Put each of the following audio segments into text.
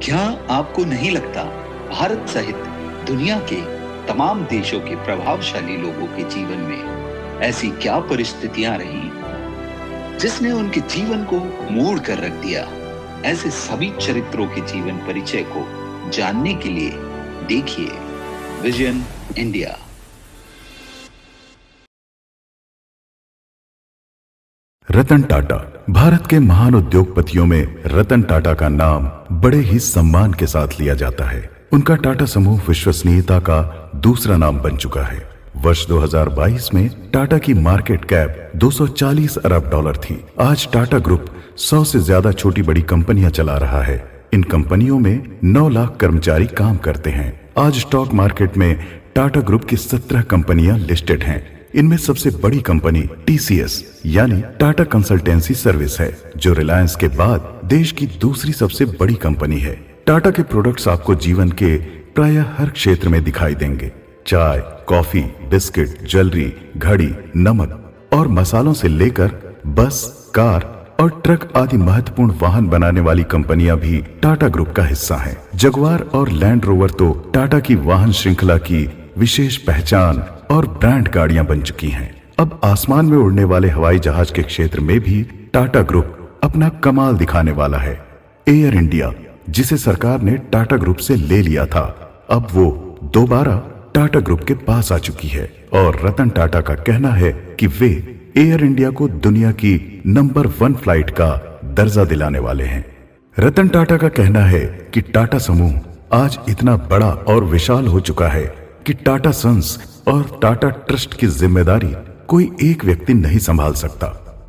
क्या आपको नहीं लगता भारत सहित दुनिया के तमाम देशों के प्रभावशाली लोगों के जीवन में ऐसी क्या परिस्थितियां रही जिसने उनके जीवन को मोड़ कर रख दिया? ऐसे सभी चरित्रों के जीवन परिचय को जानने के लिए देखिए विजन इंडिया। रतन टाटा भारत के महान उद्योगपतियों में रतन टाटा का नाम बड़े ही सम्मान के साथ लिया जाता है। उनका टाटा समूह विश्वसनीयता का दूसरा नाम बन चुका है। वर्ष 2022 में टाटा की मार्केट कैप 240 अरब डॉलर थी। आज टाटा ग्रुप 100 से ज्यादा छोटी बड़ी कंपनियां चला रहा है। इन कंपनियों में 9 लाख कर्मचारी काम करते हैं। आज स्टॉक मार्केट में टाटा ग्रुप की 17 कंपनियां लिस्टेड हैं। इनमें सबसे बड़ी कंपनी TCS यानी टाटा कंसल्टेंसी सर्विस है, जो रिलायंस के बाद देश की दूसरी सबसे बड़ी कंपनी है। टाटा के प्रोडक्ट्स आपको जीवन के प्रायः हर क्षेत्र में दिखाई देंगे। चाय, कॉफी, बिस्किट, ज्वेलरी, घड़ी, नमक और मसालों से लेकर बस, कार और ट्रक आदि महत्वपूर्ण वाहन बनाने वाली कंपनियां भी टाटा ग्रुप का हिस्सा हैं। जगुआर और लैंड रोवर तो टाटा की वाहन श्रृंखला की विशेष पहचान और ब्रांड गाड़ियां बन चुकी हैं। अब आसमान में उड़ने वाले हवाई जहाज के क्षेत्र में भी टाटा ग्रुप अपना कमाल दिखाने वाला है। एयर इंडिया, जिसे सरकार ने टाटा ग्रुप से ले लिया था, अब वो दोबारा टाटा ग्रुप के पास आ चुकी है और रतन टाटा का कहना है कि वे एयर इंडिया को दुनिया की नंबर 1 फ्लाइट का दर्जा दिलाने वाले हैं। रतन टाटा का कहना है कि टाटा समूह आज इतना बड़ा और विशाल हो चुका है कि टाटा सन्स और टाटा ट्रस्ट की जिम्मेदारी कोई एक व्यक्ति नहीं संभाल सकता।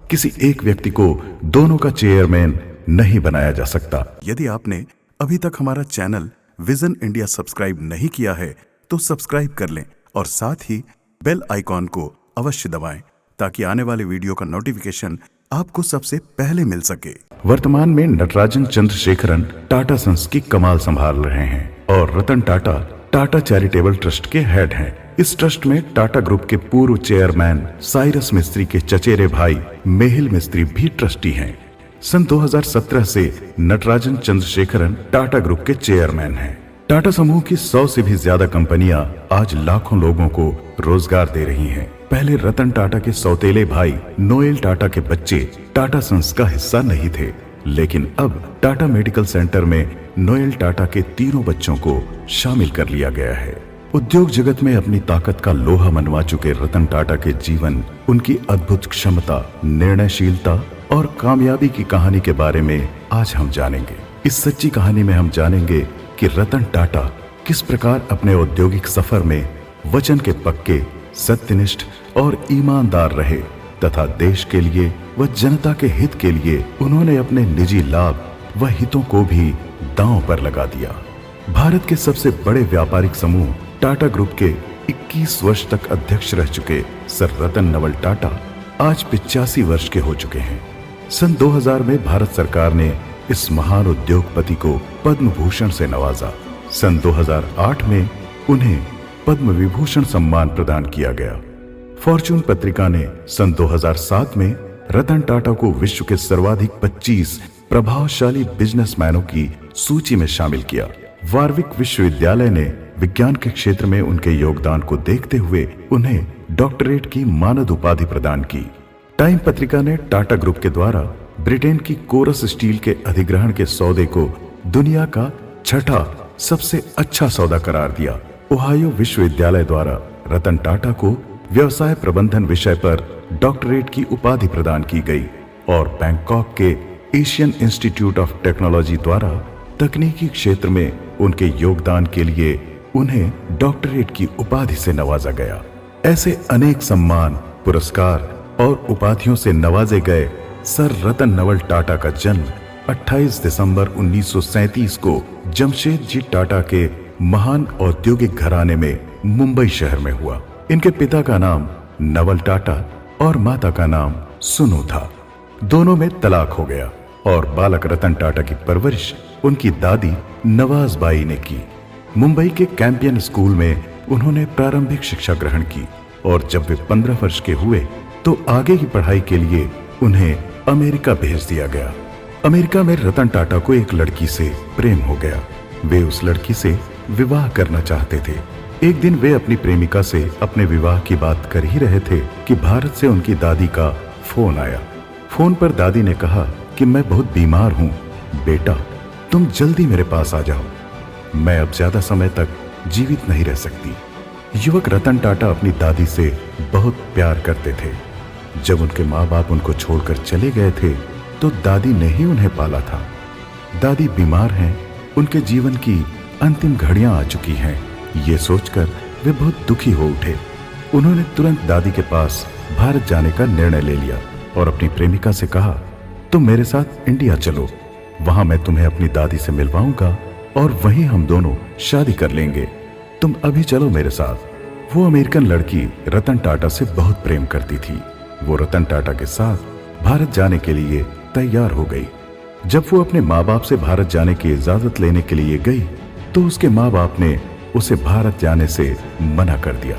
किसी एक व्यक्ति को दोनों का चेयरमैन नहीं बनाया जा सकता। यदि आपने अभी तक हमारा चैनल विजन इंडिया सब्सक्राइब नहीं किया है तो सब्सक्राइब कर लें और साथ ही बेल आइकॉन को अवश्य दबाएं ताकि आने वाले वीडियो का नोटिफिकेशन आपको सबसे पहले मिल सके। वर्तमान में नटराजन चंद्रशेखरन टाटा सन्स की कमाल संभाल रहे हैं और रतन टाटा टाटा चैरिटेबल ट्रस्ट के हेड हैं। इस ट्रस्ट में टाटा ग्रुप के पूर्व चेयरमैन साइरस मिस्त्री के चचेरे भाई मेहिल मिस्त्री भी ट्रस्टी हैं। सन 2017 से नटराजन चंद्रशेखरन टाटा ग्रुप के चेयरमैन हैं। टाटा समूह की 100 से भी ज्यादा कंपनियां आज लाखों लोगों को रोजगार दे रही हैं। पहले रतन टाटा के सौतेले भाई नोएल टाटा के बच्चे टाटा सन्स का हिस्सा नहीं थे, लेकिन अब टाटा मेडिकल सेंटर में नोएल टाटा के तीनों बच्चों को शामिल कर लिया गया है। उद्योग जगत में अपनी ताकत का लोहा मनवा चुके रतन टाटा के जीवन, उनकी अद्भुत क्षमता, निर्णयशीलता और कामयाबी की कहानी के बारे में आज हम जानेंगे। इस सच्ची कहानी में हम जानेंगे कि रतन टाटा किस प्रकार अपने औद्योगिक सफर में वचन के पक्के, सत्यनिष्ठ और ईमानदार रहे तथा देश के लिए व जनता के हित के लिए उन्होंने अपने निजी लाभ व हितों को भी दांव पर लगा दिया। भारत के सबसे बड़े व्यापारिक समूह टाटा ग्रुप के 21 वर्ष तक अध्यक्ष रह चुके सर रतन नवल टाटा आज 85 वर्ष के हो चुके हैं। सन 2000 में भारत सरकार ने इस महान उद्योगपति को पद्म भूषण से नवाजा। सन 2008 में उन्हें पद्म विभूषण सम्मान प्रदान किया गया। फॉर्च्यून पत्रिका ने सन 2007 में रतन टाटा को विश्व के सर्वाधिक 25 प्रभावशाली बिजनेसमैनों की सूची में शामिल किया। वारविक विश्वविद्यालय ने विज्ञान के क्षेत्र में उनके योगदान को देखते हुए उन्हें डॉक्टरेट की मानद उपाधि प्रदान की। टाइम पत्रिका ने टाटा ग्रुप के द्वारा ब्रिटेन की कोरस स्टील के अधिग्रहण के सौदे को दुनिया का 6ठा सबसे अच्छा सौदा करार दिया। ओहायो विश्वविद्यालय द्वारा रतन टाटा को व्यवसाय प्रबंधन विषय पर डॉक्टरेट की उपाधि प्रदान की गई और बैंकॉक के एशियन इंस्टीट्यूट ऑफ टेक्नोलॉजी द्वारा तकनीकी क्षेत्र में उनके योगदान के लिए उन्हें डॉक्टरेट की उपाधि से नवाजा गया। ऐसे अनेक सम्मान, पुरस्कार और उपाधियों से नवाजे गए सर रतन नवल टाटा का जन्म 28 दिसंबर 1937 को जमशेदजी टाटा के महान औद्योगिक घराने में मुंबई शहर में हुआ। इनके पिता का नाम नवल टाटा और माता का नाम सुनु था। दोनों में तलाक हो गया और बालक रतन टाटा की परवरिश उनकी दादी नवाज बाई ने की। मुंबई के कैंपियन स्कूल में उन्होंने प्रारंभिक शिक्षा ग्रहण की और जब वे 15 वर्ष के हुए तो आगे की पढ़ाई के लिए उन्हें अमेरिका भेज दिया गया। अमेरिका में रतन टाटा को एक लड़की से प्रेम हो गया। वे उस लड़की से विवाह करना चाहते थे। एक दिन वे अपनी प्रेमिका से अपने विवाह की बात कर ही रहे थे कि भारत से उनकी दादी का फोन आया। फोन पर दादी ने कहा कि मैं बहुत बीमार हूँ, बेटा तुम जल्दी मेरे पास आ जाओ, मैं अब ज्यादा समय तक जीवित नहीं रह सकती। युवक रतन टाटा अपनी दादी से बहुत प्यार करते थे। जब उनके माँ बाप उनको छोड़कर चले गए थे तो दादी ने ही उन्हें पाला था। दादी बीमार हैं, उनके जीवन की अंतिम घड़ियां आ चुकी हैं। ये सोचकर वे बहुत दुखी हो उठे। उन्होंने तुरंत दादी के पास भारत जाने का निर्णय ले लिया और अपनी प्रेमिका से कहा, तुम मेरे साथ इंडिया चलो, वहां मैं तुम्हें अपनी दादी से मिलवाऊंगा और वहीं हम दोनों शादी कर लेंगे। तुम अभी चलो मेरे साथ। वो अमेरिकन लड़की रतन टाटा से बहुत प्रेम करती थी। वो रतन टाटा के साथ भारत जाने के लिए तैयार हो गई। जब वो अपने माँ बाप से भारत जाने की इजाजत लेने के लिए गई तो उसके माँ बाप ने उसे भारत जाने से मना कर दिया।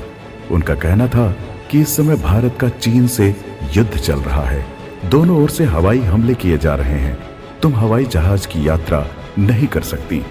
उनका कहना था कि इस समय भारत का चीन से युद्ध चल रहा है, दोनों ओर से हवाई हमले किए जा रहे हैं, तुम हवाई जहाज की यात्रा नहीं कर सकती।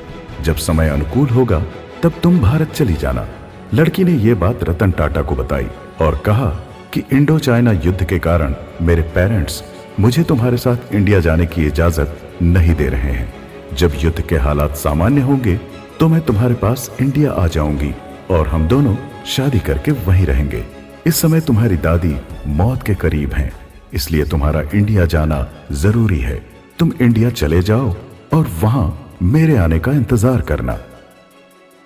जब समय अनुकूल होगा तब तुम भारत चली जाना। लड़की ने यह बात रतन टाटा को बताई और कहा कि इंडो चाइना युद्ध के कारण मेरे पेरेंट्स मुझे तुम्हारे साथ इंडिया जाने की इजाजत नहीं दे रहे हैं। जब युद्ध के हालात सामान्य होंगे तो मैं तुम्हारे पास इंडिया आ जाऊंगी और हम दोनों शादी करके वहीं रहेंगे। इस समय तुम्हारी दादी मौत के करीब हैं, इसलिए तुम्हारा इंडिया जाना जरूरी है। तुम इंडिया चले जाओ और वहां मेरे आने का इंतजार करना।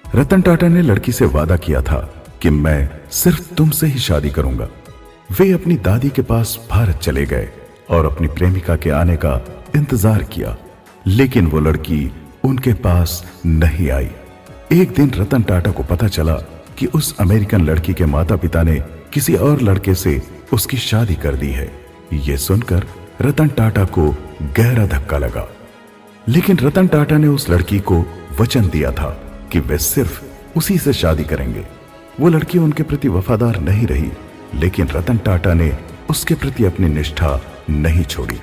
रतन टाटा ने लड़की से वादा किया था कि मैं सिर्फ तुमसे ही शादी करूंगा। वे अपनी दादी के पास भारत चले गए और अपनी प्रेमिका के आने का इंतजार किया, लेकिन वो लड़की उनके पास नहीं आई। एक दिन रतन टाटा को पता चला कि उस अमेरिकन लड़की के माता पिता ने किसी और लड़के से उसकी शादी कर दी है। ये सुनकर रतन टाटा को गहरा धक्का लगा, लेकिन रतन टाटा ने उस लड़की को वचन दिया था कि वे सिर्फ उसी से शादी करेंगे। वो लड़की उनके प्रति वफादार नहीं रही, लेकिन रतन टाटा ने उसके प्रति अपनी निष्ठा नहीं छोड़ी।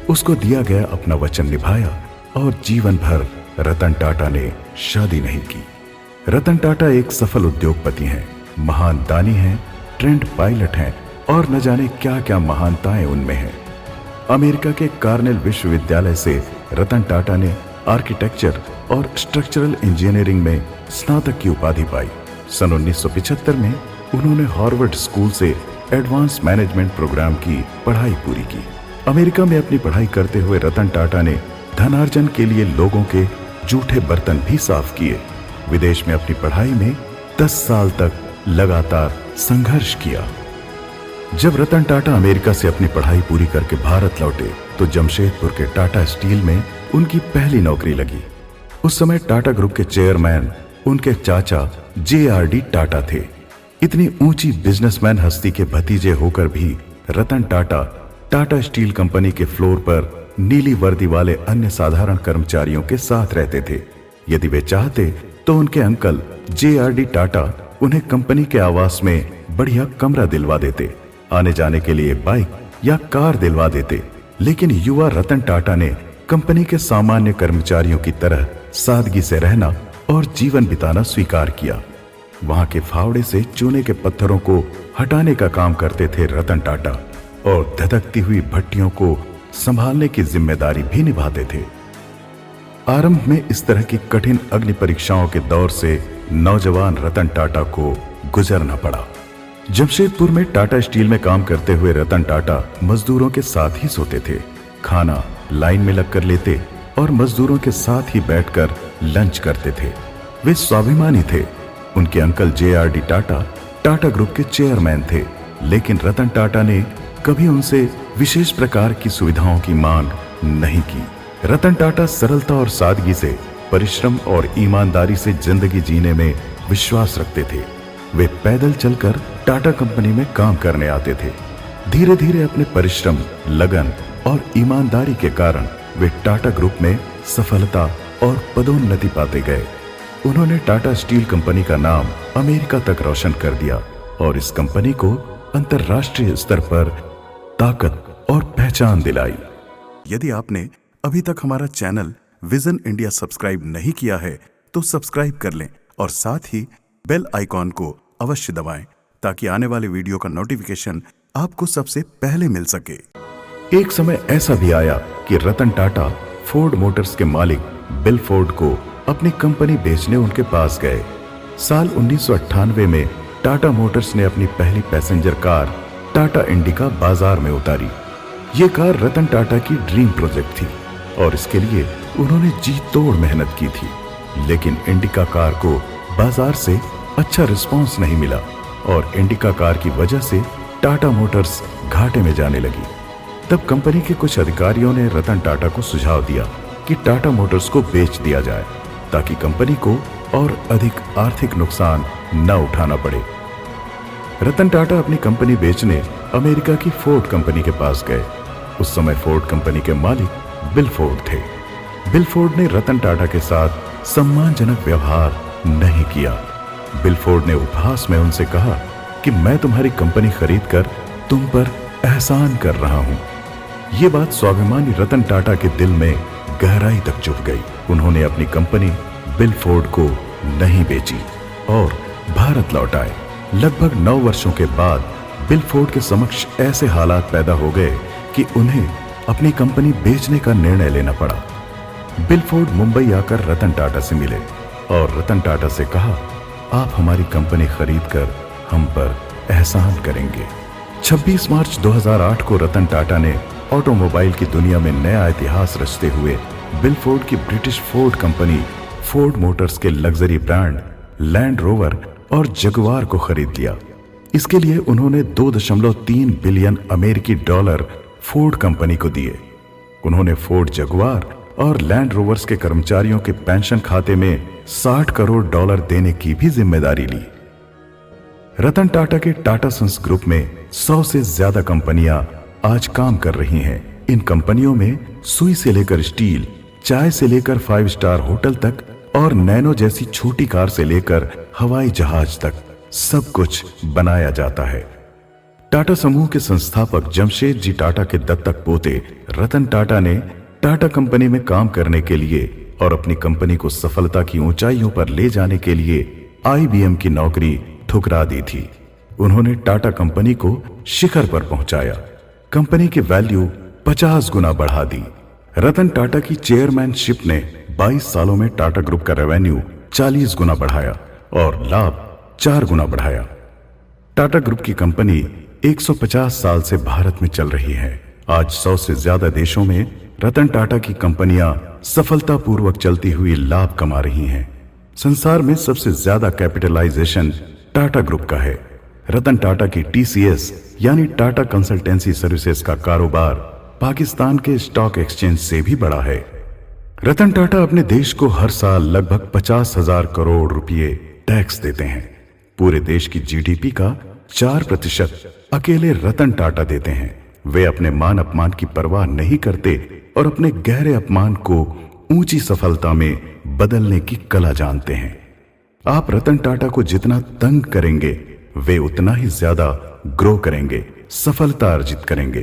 उसको दिया गया अपना वचन निभाया और जीवन भर रतन टाटा ने शादी नहीं की। रतन टाटा एक सफल उद्योगपति हैं, महान दानी हैं, ट्रेंड पायलट हैं और न जाने क्या क्या महानताएं उनमें हैं। अमेरिका के कार्नेल विश्वविद्यालय से रतन टाटा ने आर्किटेक्चर और स्ट्रक्चरल इंजीनियरिंग में स्नातक की उपाधि पाई। सन 1975 में उन्होंने हार्वर्ड स्कूल से एडवांस मैनेजमेंट प्रोग्राम की पढ़ाई पूरी की। अमेरिका में अपनी पढ़ाई करते हुए रतन टाटा ने धनार्जन के लिए लोगों के जूठे बर्तन भी साफ किए। विदेश में अपनी पढ़ाई में 10 साल तक लगातार संघर्ष किया। जब रतन टाटा अमेरिका से अपनी पढ़ाई पूरी करके भारत लौटे तो जमशेदपुर के टाटा स्टील में उनकी पहली नौकरी लगी। उस समय टाटा ग्रुप के चेयरमैन उनके चाचा JRD टाटा थे। इतनी ऊंची बिजनेसमैन हस्ती के भतीजे होकर भी रतन टाटा टाटा स्टील कंपनी के फ्लोर पर नीली वर्दी वाले अन्य साधारण कर्मचारियों के साथ रहते थे। यदि वे चाहते तो उनके अंकल JRD टाटा उन्हें कंपनी के आवास में बढ़िया कमरा दिलवा देते, आने जाने के लिए बाइक या कार दिलवा देते। लेकिन युवा रतन टाटा ने कंपनी के सामान्य कर्मचारियों की तरह सादगी से रहना और जीवन बिताना स्वीकार किया। वहां के फावड़े से चूने के पत्थरों को हटाने का काम करते थे रतन टाटा और धधकती हुई भट्टियों को संभालने की जिम्मेदारी भी निभाते थे। आरंभ में इस तरह की कठिन अग्नि परीक्षाओं के दौर से नौजवान रतन टाटा को गुजरना पड़ा। जमशेदपुर में टाटा स्टील में काम करते हुए रतन टाटा मजदूरों के साथ ही सोते थे, खाना लाइन में लगकर लेते और मजदूरों के साथ ही बैठकर लंच करते थे। वे स्वाभिमानी थे। उनके uncle JRD Tata Tata group के चेयरमैन थे, लेकिन रतन टाटा ने कभी उनसे विशेष प्रकार की सुविधाओं की मांग नहीं की। रतन टाटा सरलता और सादगी से, परिश्रम और ईमानदारी से जिंदगी जीने में विश्वास रखते थे। वे पैदल चलकर टाटा कंपनी में काम करने आते थे। धीरे धीरे अपने परिश्रम, लगन और ईमानदारी के कारण वे टाटा ग्रुप में सफलता और पदोन्नति पाते गए। उन्होंने टाटा स्टील कंपनी का नाम अमेरिका तक रोशन कर दिया और इस कंपनी को अंतर्राष्ट्रीय स्तर पर ताकत और पहचान दिलाई। यदि आपने अभी तक हमारा चैनल विजन इंडिया सब्सक्राइब नहीं किया है तो सब्सक्राइब कर लें और साथ ही बेल आइकॉन को अवश्य दबाएं ताकि आने वाले वीडियो का नोटिफिकेशन आपको सबसे पहले मिल सके। एक समय ऐसा भी आया कि रतन टाटा फोर्ड मोटर्स के मालिक बिल फोर्ड को अपनी कंपनी बेचने उनके पास गए। साल 1998 में टाटा मोटर्स ने अपनी पहली पैसेंजर कार टाटा इंडिका बाजार में उतारी। ये कार रतन टाटा की ड्रीम प्रोजेक्ट थी और इसके लिए उन्होंने जी तोड़ मेहनत की थी, लेकिन इंडिका कार को बाजार से अच्छा रिस्पांस नहीं मिला और इंडिका कार की वजह से टाटा मोटर्स घाटे में जाने लगी। तब कंपनी के कुछ अधिकारियों ने रतन टाटा को सुझाव दिया कि टाटा मोटर्स को बेच दिया जाए ताकि कंपनी को और अधिक आर्थिक नुकसान न उठाना पड़े। रतन टाटा अपनी कंपनी बेचने अमेरिका की फोर्ड कंपनी के पास गए। उस समय फोर्ड कंपनी के मालिक बिल फोर्ड थे। बिल फोर्ड ने रतन टाटा के साथ सम्मानजनक व्यवहार नहीं किया। बिल फोर्ड ने उपहास में उनसे कहा कि मैं तुम्हारी कंपनी खरीदकर तुम पर एहसान कर रहा हूं। ये बात स्वाभिमानी रतन टाटा के दिल में गहराई तक चुभ गई। उन्होंने अपनी कंपनी बिल फोर्ड को नहीं बेची और भारत लौट आए। लगभग 9 वर्षों के बाद बिल फोर्ड के समक्ष ऐसे हालात पैदा हो गए कि उन्हें अपनी कंपनी बेचने का निर्णय लेना पड़ा। बिल फोर्ड मुंबई आकर रतन टाटा से मिले और रतन टाटा से कहा, आप हमारी कंपनी खरीदकर हम पर एहसान करेंगे। 26 मार्च 2008 को रतन टाटा ने ऑटोमोबाइल की दुनिया में नया इतिहास रचते हुए बिल फोर्ड की British Ford company Ford Motors के लग्जरी ब्रांड लैंड रोवर और जगुआर को खरीद लिया। इसके लिए उन्होंने 2.3 बिलियन अमेरिकी डॉलर फोर्ड कंपनी को दिए। उन्होंने फोर्ड जगुआर और लैंड रोवर्स के कर्मचारियों के पेंशन खाते में 60 करोड़ डॉलर देने की भी जिम्मेदारी ली। रतन टाटा के टाटा सन्स ग्रुप में 100 से ज्यादा कंपनियां आज काम कर रही हैं। इन कंपनियों में सुई से लेकर स्टील, चाय से लेकर 5 स्टार होटल तक और नैनो जैसी छोटी कार से लेकर हवाई जहाज तक सब कुछ बनाया जाता है। टाटा समूह के संस्थापक जमशेद जी टाटा के दत्तक पोते रतन टाटा ने टाटा कंपनी में काम करने के लिए और अपनी कंपनी को सफलता की ऊंचाइयों पर ले जाने के लिए IBM की नौकरी ठुकरा दी थी। उन्होंने टाटा कंपनी को शिखर पर पहुंचाया, कंपनी की वैल्यू 50 गुना बढ़ा दी। रतन टाटा की चेयरमैनशिप ने 22 सालों में टाटा ग्रुप का रेवेन्यू 40 गुना बढ़ाया और लाभ 4 गुना बढ़ाया। टाटा ग्रुप की कंपनी 150 साल से भारत में चल रही है। आज 100 से ज्यादा देशों में रतन टाटा की कंपनियां सफलतापूर्वक चलती हुई लाभ कमा रही हैं। संसार में सबसे ज्यादा कैपिटलाइजेशन टाटा ग्रुप का है। रतन टाटा की TCS यानी टाटा कंसल्टेंसी सर्विसेज का कारोबार पाकिस्तान के स्टॉक एक्सचेंज से भी बड़ा है। रतन टाटा अपने देश को हर साल लगभग 50,000 करोड़ रुपए टैक्स देते हैं। पूरे देश की GDP का 4% अकेले रतन टाटा देते हैं। वे अपने मान अपमान की परवाह नहीं करते और अपने गहरे अपमान को ऊंची सफलता में बदलने की कला जानते हैं। आप रतन टाटा को जितना तंग करेंगे वे उतना ही ज्यादा ग्रो करेंगे, सफलता अर्जित करेंगे।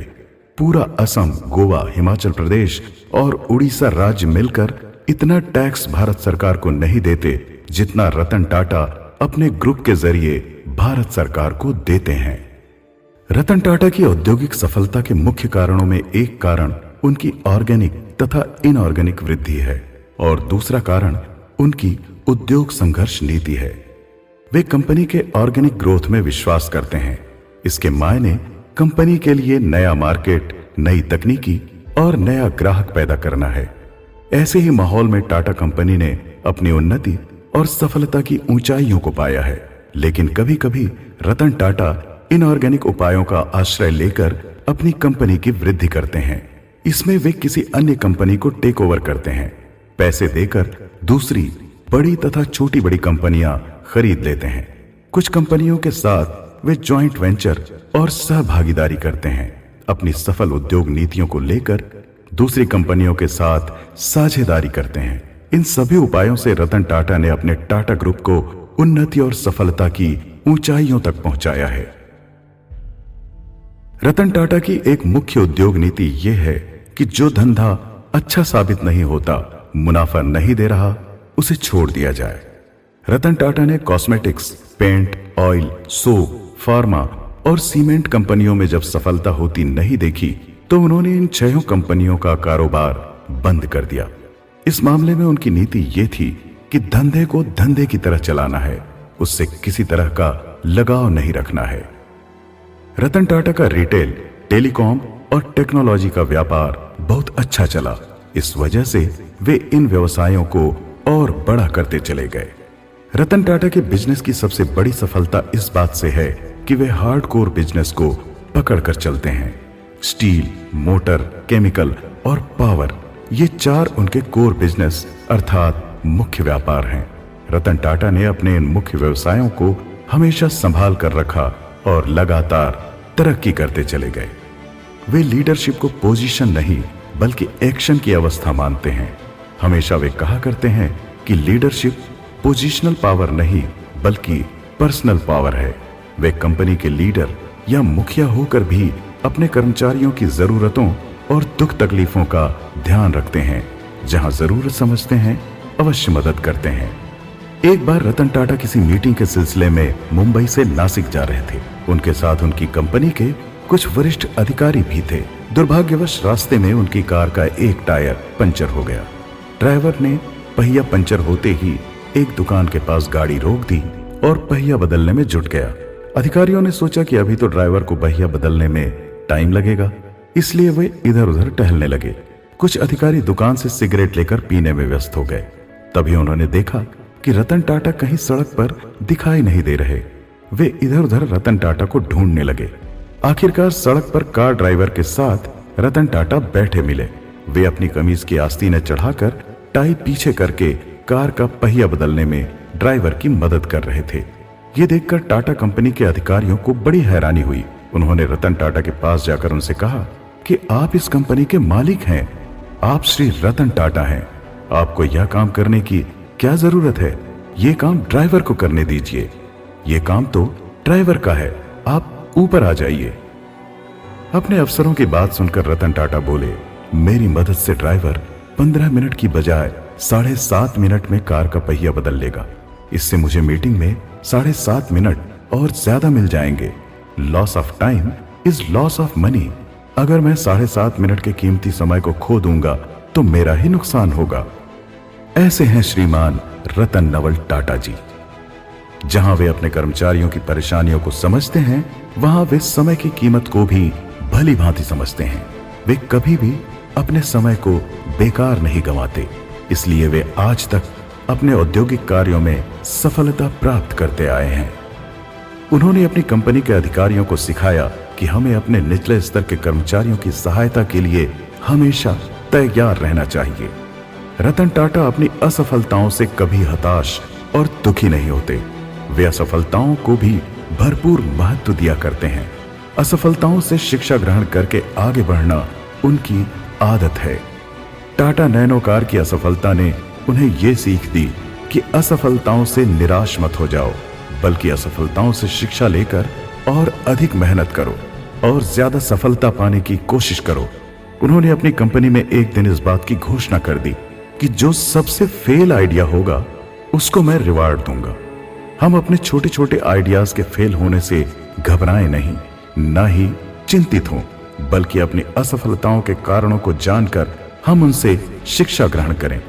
पूरा असम, गोवा, हिमाचल प्रदेश और उड़ीसा राज्य मिलकर इतना टैक्स भारत सरकार को नहीं देते जितना रतन टाटा अपने ग्रुप के जरिए भारत सरकार को देते हैं। रतन टाटा की औद्योगिक सफलता के मुख्य कारणों में एक कारण उनकी ऑर्गेनिक तथा इनऑर्गेनिक वृद्धि है और दूसरा कारण उनकी उद्योग संघर्ष नीति है। वे कंपनी के ऑर्गेनिक ग्रोथ में विश्वास करते हैं। इसके मायने कंपनी के लिए नया मार्केट, नई तकनीकी और नया ग्राहक पैदा करना है। ऐसे ही माहौल में टाटा कंपनी ने अपनी उन्नति और सफलता की ऊंचाइयों को पाया है। लेकिन कभी कभी रतन टाटा इनऑर्गेनिक उपायों का आश्रय लेकर अपनी कंपनी की वृद्धि करते हैं। इसमें वे किसी अन्य कंपनी को टेक ओवर करते हैं। पैसे देकर दूसरी बड़ी तथा छोटी बड़ी कंपनियां खरीद लेते हैं। कुछ कंपनियों के साथ वे जॉइंट वेंचर और सहभागीदारी करते हैं। अपनी सफल उद्योग नीतियों को लेकर दूसरी कंपनियों के साथ साझेदारी करते हैं। इन सभी उपायों से रतन टाटा ने अपने टाटा ग्रुप को उन्नति और सफलता की ऊंचाइयों तक पहुंचाया है। रतन टाटा की एक मुख्य उद्योग नीति यह है कि जो धंधा अच्छा साबित नहीं होता, मुनाफा नहीं दे रहा, उसे छोड़ दिया जाए। रतन टाटा ने cosmetics, paint, oil, soap, pharma और सीमेंट कंपनियों में जब सफलता होती नहीं देखी तो उन्होंने इन 6 कंपनियों का कारोबार बंद कर दिया। इस मामले में उनकी नीति ये थी कि धंधे को धंधे की तरह चलाना है, उससे किसी तरह का लगाव नहीं रखना है। रतन टाटा का रिटेल, टेलीकॉम और टेक्नोलॉजी का व्यापार बहुत अच्छा चला। इस वजह से वे इन व्यवसायों को और बड़ा करते चले गए। रतन टाटा के बिजनेस की सबसे बड़ी सफलता इस बात से है कि वे हार्डकोर बिजनेस को पकड़कर चलते हैं। स्टील, मोटर, केमिकल और पावर, ये 4 उनके कोर बिजनेस अर्थात मुख्य व्यापार हैं। रतन टाटा ने अपने इन मुख्य व्यवसायों को हमेशा संभाल कर रखा और लगातार तरक्की करते चले गए। वे लीडरशिप को पोजीशन नहीं बल्कि एक्शन की अवस्था मानते हैं। हमेशा वे कहा करते हैं कि लीडरशिप पोजीशनल पावर नहीं बल्कि पर्सनल पावर है। वे कंपनी के लीडर या मुखिया होकर भी अपने कर्मचारियों की जरूरतों और दुख तकलीफों का ध्यान रखते हैं। जहां जरूरत समझते हैं अवश्य मदद करते हैं। एक बार रतन टाटा किसी मीटिंग के सिलसिले में मुंबई से नासिक जा रहे थे। उनके साथ उनकी कंपनी के कुछ वरिष्ठ अधिकारी भी थे। दुर्भाग्यवश रास्ते में उनकी कार का एक टायर पंचर हो गया। ड्राइवर ने पहिया पंचर होते ही एक दुकान के पास गाड़ी रोक दी और पहिया बदलने में जुट गया। अधिकारियों ने सोचा कि अभी तो ड्राइवर को पहिया बदलने में टाइम लगेगा, इसलिए वे इधर उधर टहलने लगे। कुछ अधिकारी दुकान से सिगरेट लेकर पीने में व्यस्त हो गए। तभी उन्होंने देखा कि रतन टाटा कहीं सड़क पर दिखाई नहीं दे रहे। वे इधर उधर रतन टाटा को ढूंढने लगे। आखिरकार सड़क पर कार ड्राइवर के साथ रतन टाटा बैठे मिले। वे अपनी कमीज की आस्तीनें चढ़ाकर टाई पीछे करके कार का पहिया बदलने में ड्राइवर की मदद कर रहे थे। ये देखकर टाटा कंपनी के अधिकारियों को बड़ी हैरानी हुई। उन्होंने रतन टाटा के पास जाकर उनसे कहा कि आप इस कंपनी के मालिक हैं, आप श्री रतन टाटा हैं। आपको यह काम करने की क्या जरूरत है? ये काम ड्राइवर को करने दीजिए। ये काम तो ड्राइवर का है, आप ऊपर आ जाइए। अपने अफसरों की बात सुनकर रतन टाटा बोले, मेरी मदद से ड्राइवर 15 मिनट की बजाय 7.5 मिनट में कार का पहिया बदल लेगा। इससे मुझे मीटिंग में 7.5 मिनट और ज्यादा मिल जाएंगे। Loss of time is loss of money. अगर मैं 7.5 मिनट के कीमती समय को खो दूंगा तो मेरा ही नुकसान होगा। ऐसे हैं श्रीमान रतन नवल टाटा जी। जहां वे अपने कर्मचारियों की परेशानियों को समझते हैं, वहां वे समय की कीमत को भी भली भांति समझते हैं। वे कभी भी अपने समय को बेकार नहीं गंवाते, इसलिए वे आज तक अपने औद्योगिक कार्यों में सफलता प्राप्त करते आए हैं। उन्होंने अपनी कंपनी के अधिकारियों को सिखाया कि हमें अपने निचले स्तर के कर्मचारियों की सहायता के लिए हमेशा तैयार रहना चाहिए। रतन टाटा अपनी असफलताओं से कभी हताश और दुखी नहीं होते। वे असफलताओं को भी भरपूर महत्व दिया करते हैं। असफलताओं से शिक्षा ग्रहण करके आगे बढ़ना उनकी आदत है। टाटा नैनो कार की असफलता ने उन्हें यह सीख दी कि असफलताओं से निराश मत हो जाओ, बल्कि असफलताओं से शिक्षा लेकर और अधिक मेहनत करो और ज्यादा सफलता पाने की कोशिश करो। उन्होंने अपनी कंपनी में एक दिन इस बात की घोषणा कर दी कि जो सबसे फेल आइडिया होगा उसको मैं रिवार्ड दूंगा। हम अपने छोटे छोटे आइडियाज के फेल होने से घबराएं नहीं, ना ही चिंतित हों, बल्कि अपनी असफलताओं के कारणों को जानकर हम उनसे शिक्षा ग्रहण करें।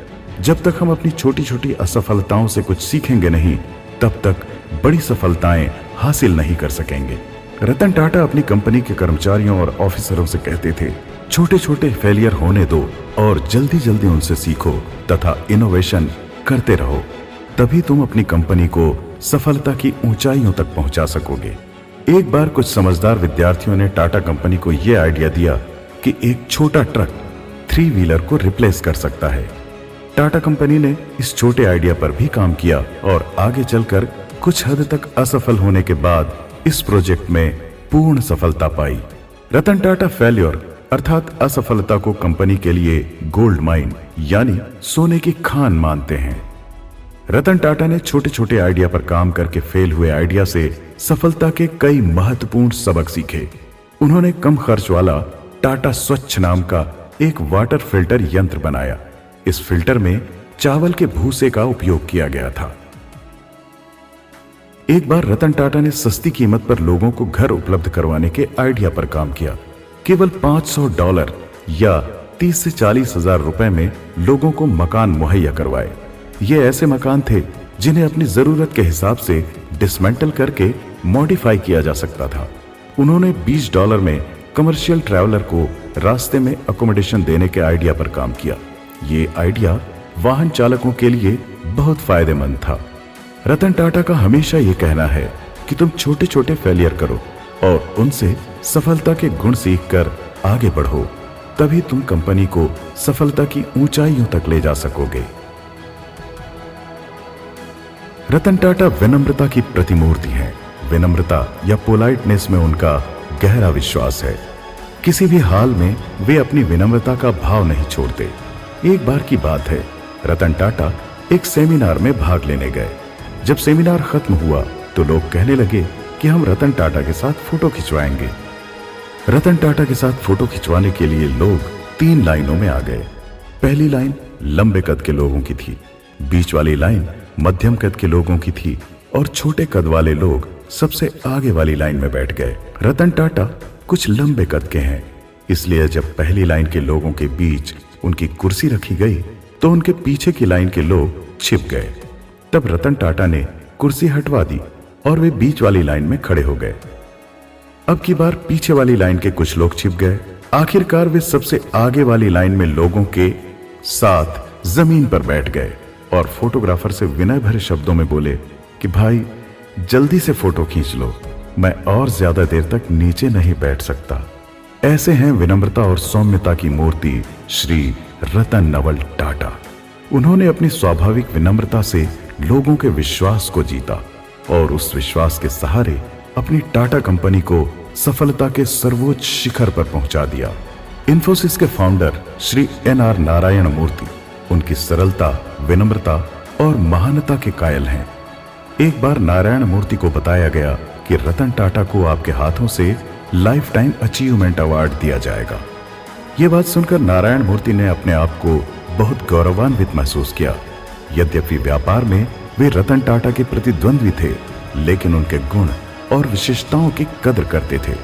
जब तक हम अपनी छोटी छोटी असफलताओं से कुछ सीखेंगे नहीं, तब तक बड़ी सफलताएं हासिल नहीं कर सकेंगे। रतन टाटा अपनी कंपनी के कर्मचारियों और ऑफिसरों से कहते थे, छोटे छोटे फेलियर होने दो और जल्दी जल्दी उनसे सीखो तथा इनोवेशन करते रहो, तभी तुम अपनी कंपनी को सफलता की ऊंचाइयों तक पहुंचा सकोगे। एक बार कुछ समझदार विद्यार्थियों ने टाटा कंपनी को यह आइडिया दिया कि एक छोटा ट्रक 3 व्हीलर को रिप्लेस कर सकता है। टाटा कंपनी ने इस छोटे आइडिया पर भी काम किया और आगे चलकर कुछ हद तक असफल होने के बाद इस प्रोजेक्ट में पूर्ण सफलता पाई। रतन टाटा फेल्योर अर्थात असफलता को कंपनी के लिए गोल्ड माइन यानी सोने की खान मानते हैं। रतन टाटा ने छोटे छोटे आइडिया पर काम करके फेल हुए आइडिया से सफलता के कई महत्वपूर्ण सबक सीखे। उन्होंने कम खर्च वाला टाटा स्वच्छ नाम का एक वाटर फिल्टर यंत्र बनाया। इस फिल्टर में चावल के भूसे का उपयोग किया गया था। एक बार रतन टाटा ने सस्ती कीमत पर लोगों को घर उपलब्ध करवाने के आइडिया पर काम किया। केवल $500 या 30 से 40 हजार रुपए में लोगों को मकान मुहैया करवाए। ये ऐसे मकान थे जिन्हें अपनी जरूरत के हिसाब से डिसमेंटल करके मॉडिफाई किया जा सकता था। उन्होंने $20 में कमर्शियल ट्रैवलर को रास्ते में अकोमोडेशन देने के आइडिया पर काम किया। ये आइडिया वाहन चालकों के लिए बहुत फायदेमंद था। रतन टाटा का हमेशा ये कहना है कि तुम छोटे छोटे फेलियर करो और उनसे सफलता के गुण सीखकर आगे बढ़ो, तभी तुम कंपनी को सफलता की ऊंचाइयों तक ले जा सकोगे। रतन टाटा विनम्रता की प्रतिमूर्ति हैं। विनम्रता या पोलाइटनेस में उनका गहरा विश्वास है। किसी भी हाल में वे अपनी विनम्रता का भाव नहीं छोड़ते। एक बार की बात है, रतन टाटा एक सेमिनार में भाग लेने गए। जब सेमिनार खत्म हुआ तो लोग कहने लगे कि हम रतन टाटा के साथ फोटो खिंचवाएंगे। रतन टाटा के साथ फोटो खिंचवाने के लिए लोग 3 लाइनों में आ गए। पहली लाइन लंबे कद के लोगों की थी, बीच वाली लाइन मध्यम कद के लोगों की थी और छोटे कद वाले लोग सबसे आगे वाली लाइन में बैठ गए। रतन टाटा कुछ लंबे कद के हैं, इसलिए जब पहली लाइन के लोगों के बीच उनकी कुर्सी रखी गई तो उनके पीछे की लाइन के लोग छिप गए। तब रतन टाटा ने कुर्सी हटवा दी और वे बीच वाली लाइन में खड़े हो गए। अब की बार पीछे वाली लाइन के कुछ लोग छिप गए। आखिरकार वे सबसे आगे वाली लाइन में लोगों के साथ जमीन पर बैठ गए और फोटोग्राफर से विनय भरे शब्दों में बोले कि भाई जल्दी से फोटो खींच लो, मैं और ज्यादा देर तक नीचे नहीं बैठ सकता। ऐसे हैं विनम्रता और सौम्यता की मूर्ति श्री रतन नवल टाटा। उन्होंने अपनी स्वाभाविक विनम्रता से लोगों के विश्वास को जीता और उस विश्वास के सहारे अपनी टाटा कंपनी को सफलता के सर्वोच्च शिखर पर पहुंचा दिया। इन्फोसिस के फाउंडर श्री NR नारायण मूर्ति उनकी सरलता, विनम्रता और महानता के कायल हैं। एक बार नारायण मूर्ति को बताया गया कि रतन टाटा को आपके हाथों से लाइफ टाइम अचीवमेंट अवार्ड दिया जाएगा। यह बात सुनकर नारायण मूर्ति ने अपने आप को बहुत गौरवान्वित महसूस किया। यद्यपि व्यापार में वे रतन टाटा के प्रतिद्वंद्वी थे, लेकिन उनके गुण और विशेषताओं की कद्र करते थे।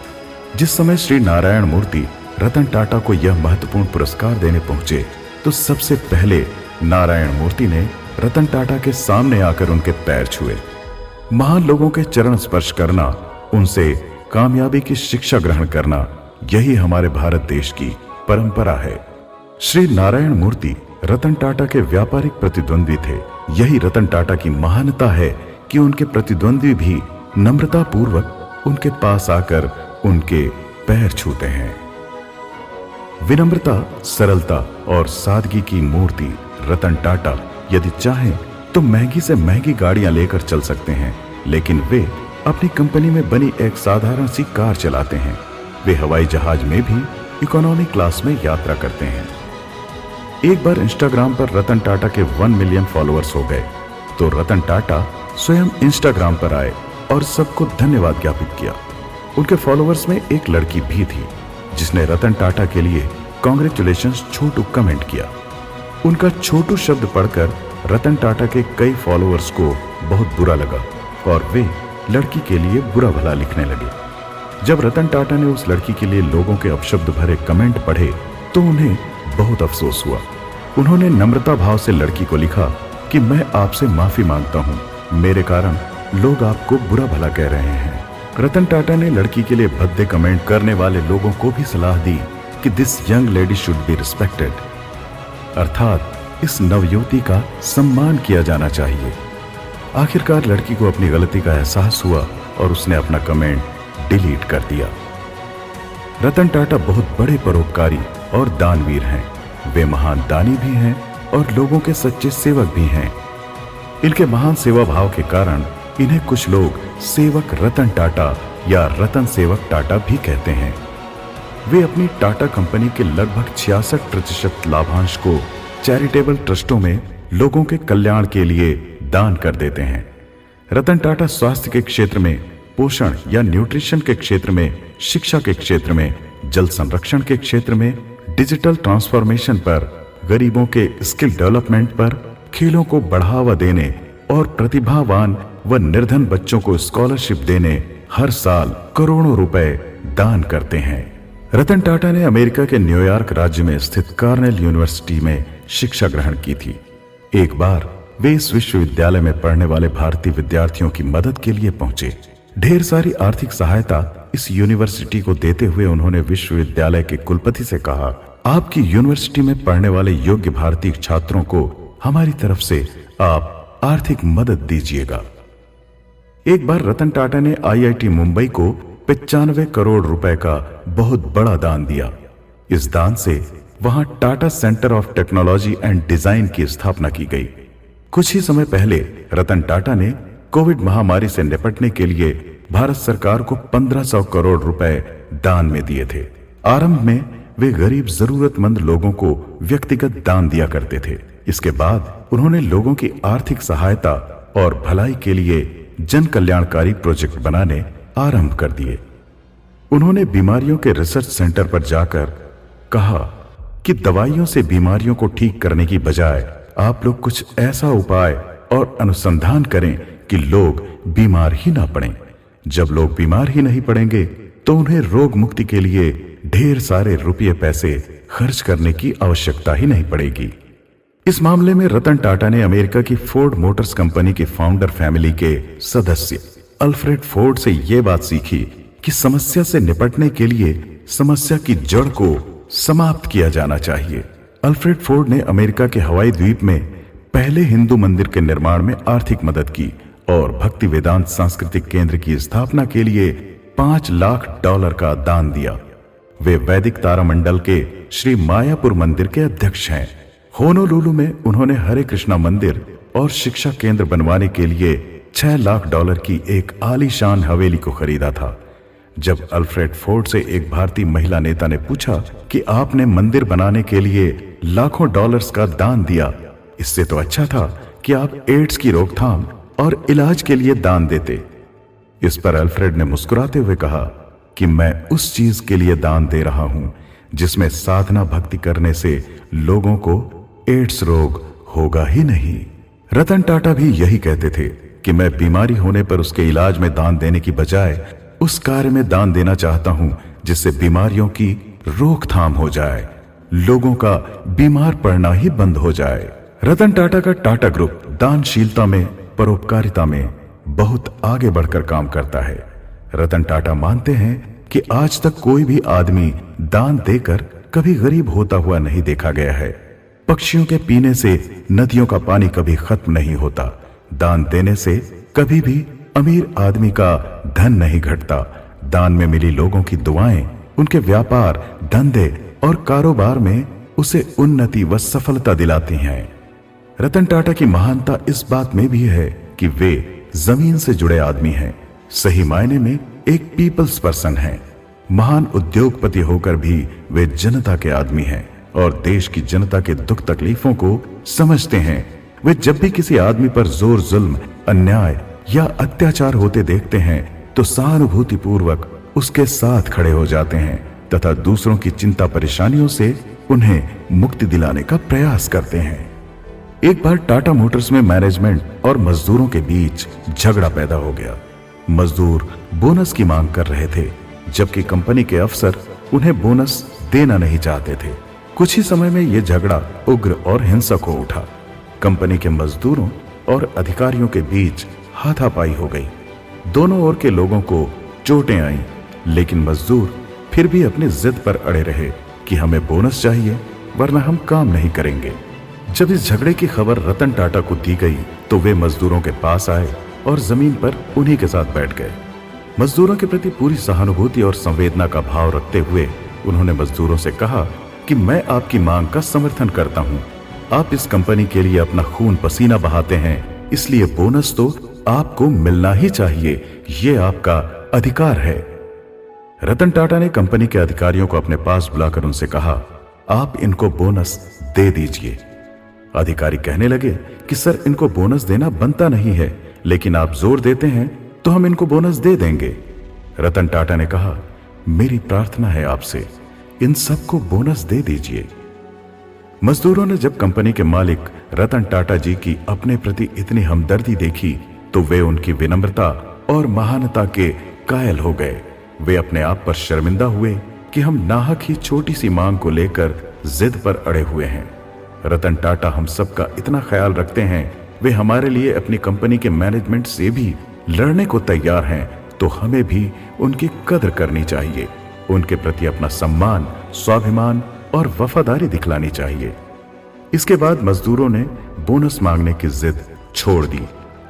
जिस समय श्री नारायण मूर्ति रतन टाटा को यह महत्वपूर्ण पुरस्कार देने पहुंचे तो सबसे पहले नारायण मूर्ति ने रतन टाटा के सामने आकर उनके पैर छुए। महान लोगों के चरण स्पर्श करना, उनसे कामयाबी की शिक्षा ग्रहण करना, यही हमारे भारत देश की परंपरा है। श्री नारायण मूर्ति रतन टाटा के व्यापारिक प्रतिद्वंद्वी थे। यही रतन टाटा की महानता है कि उनके प्रतिद्वंद्वी भी नम्रता पूर्वक उनके पास आकर उनके पैर छूते हैं। विनम्रता, सरलता और सादगी की मूर्ति रतन टाटा यदि चाहें तो महंगी से महंगी गाड़ियां लेकर चल सकते हैं, लेकिन वे अपनी कंपनी में बनी एक साधारण सी कार चलाते हैं। वे हवाई जहाज में भी इकोनॉमी क्लास में यात्रा करते हैं। एक बार इंस्टाग्राम पर रतन टाटा के 1 मिलियन फॉलोअर्स हो गए तो रतन टाटा स्वयं इंस्टाग्राम पर आए और सबको धन्यवाद ज्ञापित किया। उनके फॉलोअर्स में एक लड़की भी थी जिसने रतन टाटा के लिए कांग्रेचुलेशंस छोटू कमेंट किया। उनका छोटू शब्द पढ़कर रतन टाटा के कई फॉलोअर्स को बहुत बुरा लगा और वे लड़की के लिए बुरा भला लिखने लगे। जब रतन टाटा ने उस लड़की के लिए लोगों के अपशब्द भरे कमेंट पढ़े तो उन्हें बहुत अफसोस हुआ। उन्होंने नम्रता भाव से लड़की को लिखा कि मैं आपसे माफी मांगता हूँ, मेरे कारण लोग आपको बुरा भला कह रहे हैं। रतन टाटा ने लड़की के लिए भद्दे कमेंट करने वाले लोगों को भी सलाह दी कि this young lady should be respected, अर्थात इस नवयुवती का सम्मान किया जाना चाहिए। आखिरकार लड़की को अपनी गलती का एहसास हुआ और उसने अपना कमेंट डिलीट कर दिया। रतन टाटा बहुत बड़े परोपकारी और दानवीर हैं। वे महान दानी भी हैं और लोगों के सच्चे सेवक भी हैं। इनके महान सेवा भाव के कारण इन्हें कुछ लोग सेवक रतन टाटा या रतन सेवक टाटा भी कहते हैं। वे अपनी टाटा कंपनी के लगभग 66% लाभांश को चैरिटेबल ट्रस्टों में लोगों के कल्याण के लिए दान कर देते हैं। रतन टाटा स्वास्थ्य के क्षेत्र में, पोषण या न्यूट्रिशन के क्षेत्र में, शिक्षा के क्षेत्र में, जल संरक्षण के क्षेत्र में, डिजिटल ट्रांसफॉर्मेशन पर, गरीबों के स्किल डेवलपमेंट पर, खेलों को बढ़ावा देने और प्रतिभावान व निर्धन बच्चों को स्कॉलरशिप देने हर साल करोड़ों रुपए दान करते हैं। रतन टाटा ने अमेरिका के न्यूयॉर्क राज्य में स्थित कॉर्नेल यूनिवर्सिटी में शिक्षा ग्रहण की थी। एक बार वे इस विश्वविद्यालय में पढ़ने वाले भारतीय विद्यार्थियों की मदद के लिए पहुंचे। ढेर सारी आर्थिक सहायता इस यूनिवर्सिटी को देते हुए उन्होंने विश्वविद्यालय के कुलपति से कहा, आपकी यूनिवर्सिटी में पढ़ने वाले योग्य भारतीय छात्रों को हमारी तरफ से आप आर्थिक मदद दीजिएगा। एक बार रतन टाटा ने IIT मुंबई को 95 करोड़ रुपए का बहुत बड़ा दान दिया। इस दान से वहां Tata centre of technology and design की स्थापना की गई। कुछ ही समय पहले रतन टाटा ने कोविड महामारी से निपटने के लिए भारत सरकार को 1500 करोड़ रुपए दान में दिए थे। आरंभ में वे गरीब जरूरतमंद लोगों को व्यक्तिगत दान दिया करते थे। इसके बाद उन्होंने लोगों की आर्थिक सहायता और भलाई के लिए जन कल्याणकारी प्रोजेक्ट बनाने आरंभ कर दिए। उन्होंने बीमारियों के रिसर्च सेंटर पर जाकर कहा कि दवाइयों से बीमारियों को ठीक करने की बजाय आप लोग कुछ ऐसा उपाय और अनुसंधान करें कि लोग बीमार ही ना पड़ें। जब लोग बीमार ही नहीं पड़ेंगे तो उन्हें रोग मुक्ति के लिए ढेर सारे रुपये पैसे खर्च करने की आवश्यकता ही नहीं पड़ेगी। इस मामले में रतन टाटा ने अमेरिका की फोर्ड मोटर्स कंपनी के फाउंडर फैमिली के सदस्य अल्फ्रेड फोर्ड से यह बात सीखी कि समस्या से निपटने के लिए समस्या की जड़ को समाप्त किया जाना चाहिए। अल्फ्रेड फोर्ड ने अमेरिका के हवाई द्वीप में पहले हिंदू मंदिर के निर्माण में आर्थिक मदद की और भक्ति वेदांत सांस्कृतिक केंद्र की स्थापना के लिए $5 लाख का दान दिया। वे वैदिक तारामंडल के श्री मायापुर मंदिर के अध्यक्ष हैं। होनोलुलु में उन्होंने हरे कृष्णा मंदिर और शिक्षा केंद्र बनवाने के लिए $6 लाख की एक आलीशान हवेली को खरीदा था। जब अल्फ्रेड फोर्ड से एक भारतीय महिला नेता ने पूछा कि आपने मंदिर बनाने के लिए लाखों डॉलर्स का दान दिया, इससे तो अच्छा था कि आप एड्स की रोकथाम और इलाज के लिए दान देते। इस पर अल्फ्रेड ने मुस्कुराते हुए कहा कि मैं उस चीज के लिए दान दे रहा हूं जिसमें साधना भक्ति करने से लोगों को एड्स रोग होगा ही नहीं। रतन टाटा भी यही कहते थे कि मैं बीमारी होने पर उसके इलाज में दान देने की बजाय उस कार्य में दान देना चाहता हूं जिससे बीमारियों की रोकथाम हो जाए, लोगों का बीमार पड़ना ही बंद हो जाए। रतन टाटा का टाटा ग्रुप दानशीलता में, परोपकारिता में बहुत आगे बढ़कर काम करता है। रतन टाटा मानते हैं कि आज तक कोई भी आदमी दान देकर कभी गरीब होता हुआ नहीं देखा गया है। पक्षियों के पीने से नदियों का पानी कभी खत्म नहीं होता। दान देने से कभी भी अमीर आदमी का धन नहीं घटता। दान में मिली लोगों की दुआएं उनके व्यापार, धंधे और कारोबार में उसे उन्नति व सफलता दिलाती हैं। रतन टाटा की महानता इस बात में भी है कि वे जमीन से जुड़े आदमी हैं, सही मायने में एक पीपल्स पर्सन हैं। महान उद्योगपति होकर भी वे जनता के आदमी हैं और देश की जनता के दुख तकलीफों को समझते हैं। वे जब भी किसी आदमी पर जोर जुल्म, अन्याय या अत्याचार होते देखते हैं तो सहानुभूति पूर्वक उसके साथ खड़े हो जाते हैं तथा दूसरों की चिंता परेशानियों से उन्हें मुक्ति दिलाने का प्रयास करते हैं। एक बार टाटा मोटर्स में मैनेजमेंट और मजदूरों के बीच झगड़ा पैदा हो गया। मजदूर बोनस की मांग कर रहे थे, जबकि कंपनी के अफसर उन्हें बोनस देना नहीं चाहते थे। कुछ ही समय में यह झगड़ा उग्र और हिंसक हो उठा। कंपनी के मजदूरों और अधिकारियों के बीच हाथापाई हो गई। दोनों ओर के लोगों को चोटें आईं, लेकिन मजदूर फिर भी अपनी जिद पर अड़े रहे कि हमें बोनस चाहिए वरना हम काम नहीं करेंगे। जब इस झगड़े की खबर रतन टाटा को दी गई तो वे मजदूरों के पास आए और जमीन पर उन्हीं के साथ बैठ गए। मजदूरों के प्रति पूरी सहानुभूति और संवेदना का भाव रखते हुए उन्होंने मजदूरों से कहा कि मैं आपकी मांग का समर्थन करता हूं। आप इस कंपनी के लिए अपना खून पसीना बहाते हैं, इसलिए बोनस तो आपको मिलना ही चाहिए, ये आपका अधिकार है। रतन टाटा ने कंपनी के अधिकारियों को अपने पास बुलाकर उनसे कहा, आप इनको बोनस दे दीजिए। अधिकारी कहने लगे कि सर, इनको बोनस देना बनता नहीं है, लेकिन आप जोर देते हैं तो हम इनको बोनस दे देंगे। रतन टाटा ने कहा, मेरी प्रार्थना है आपसे इन सबको बोनस दे दीजिए। मजदूरों ने जब कंपनी के मालिक रतन टाटा जी की अपने प्रति इतनी हमदर्दी देखी तो वे उनकी विनम्रता और महानता के कायल हो गए। वे अपने आप पर शर्मिंदा हुए कि हम नाहक ही छोटी सी मांग को लेकर जिद पर अड़े हुए हैं। रतन टाटा हम सबका इतना ख्याल रखते हैं, वे हमारे लिए अपनी कंपनी के मैनेजमेंट से भी लड़ने को तैयार हैं, तो हमें भी उनकी कदर करनी चाहिए। उनके प्रति अपना सम्मान, स्वाभिमान और वफादारी दिखलानी चाहिए। इसके बाद मजदूरों ने बोनस मांगने की जिद छोड़ दी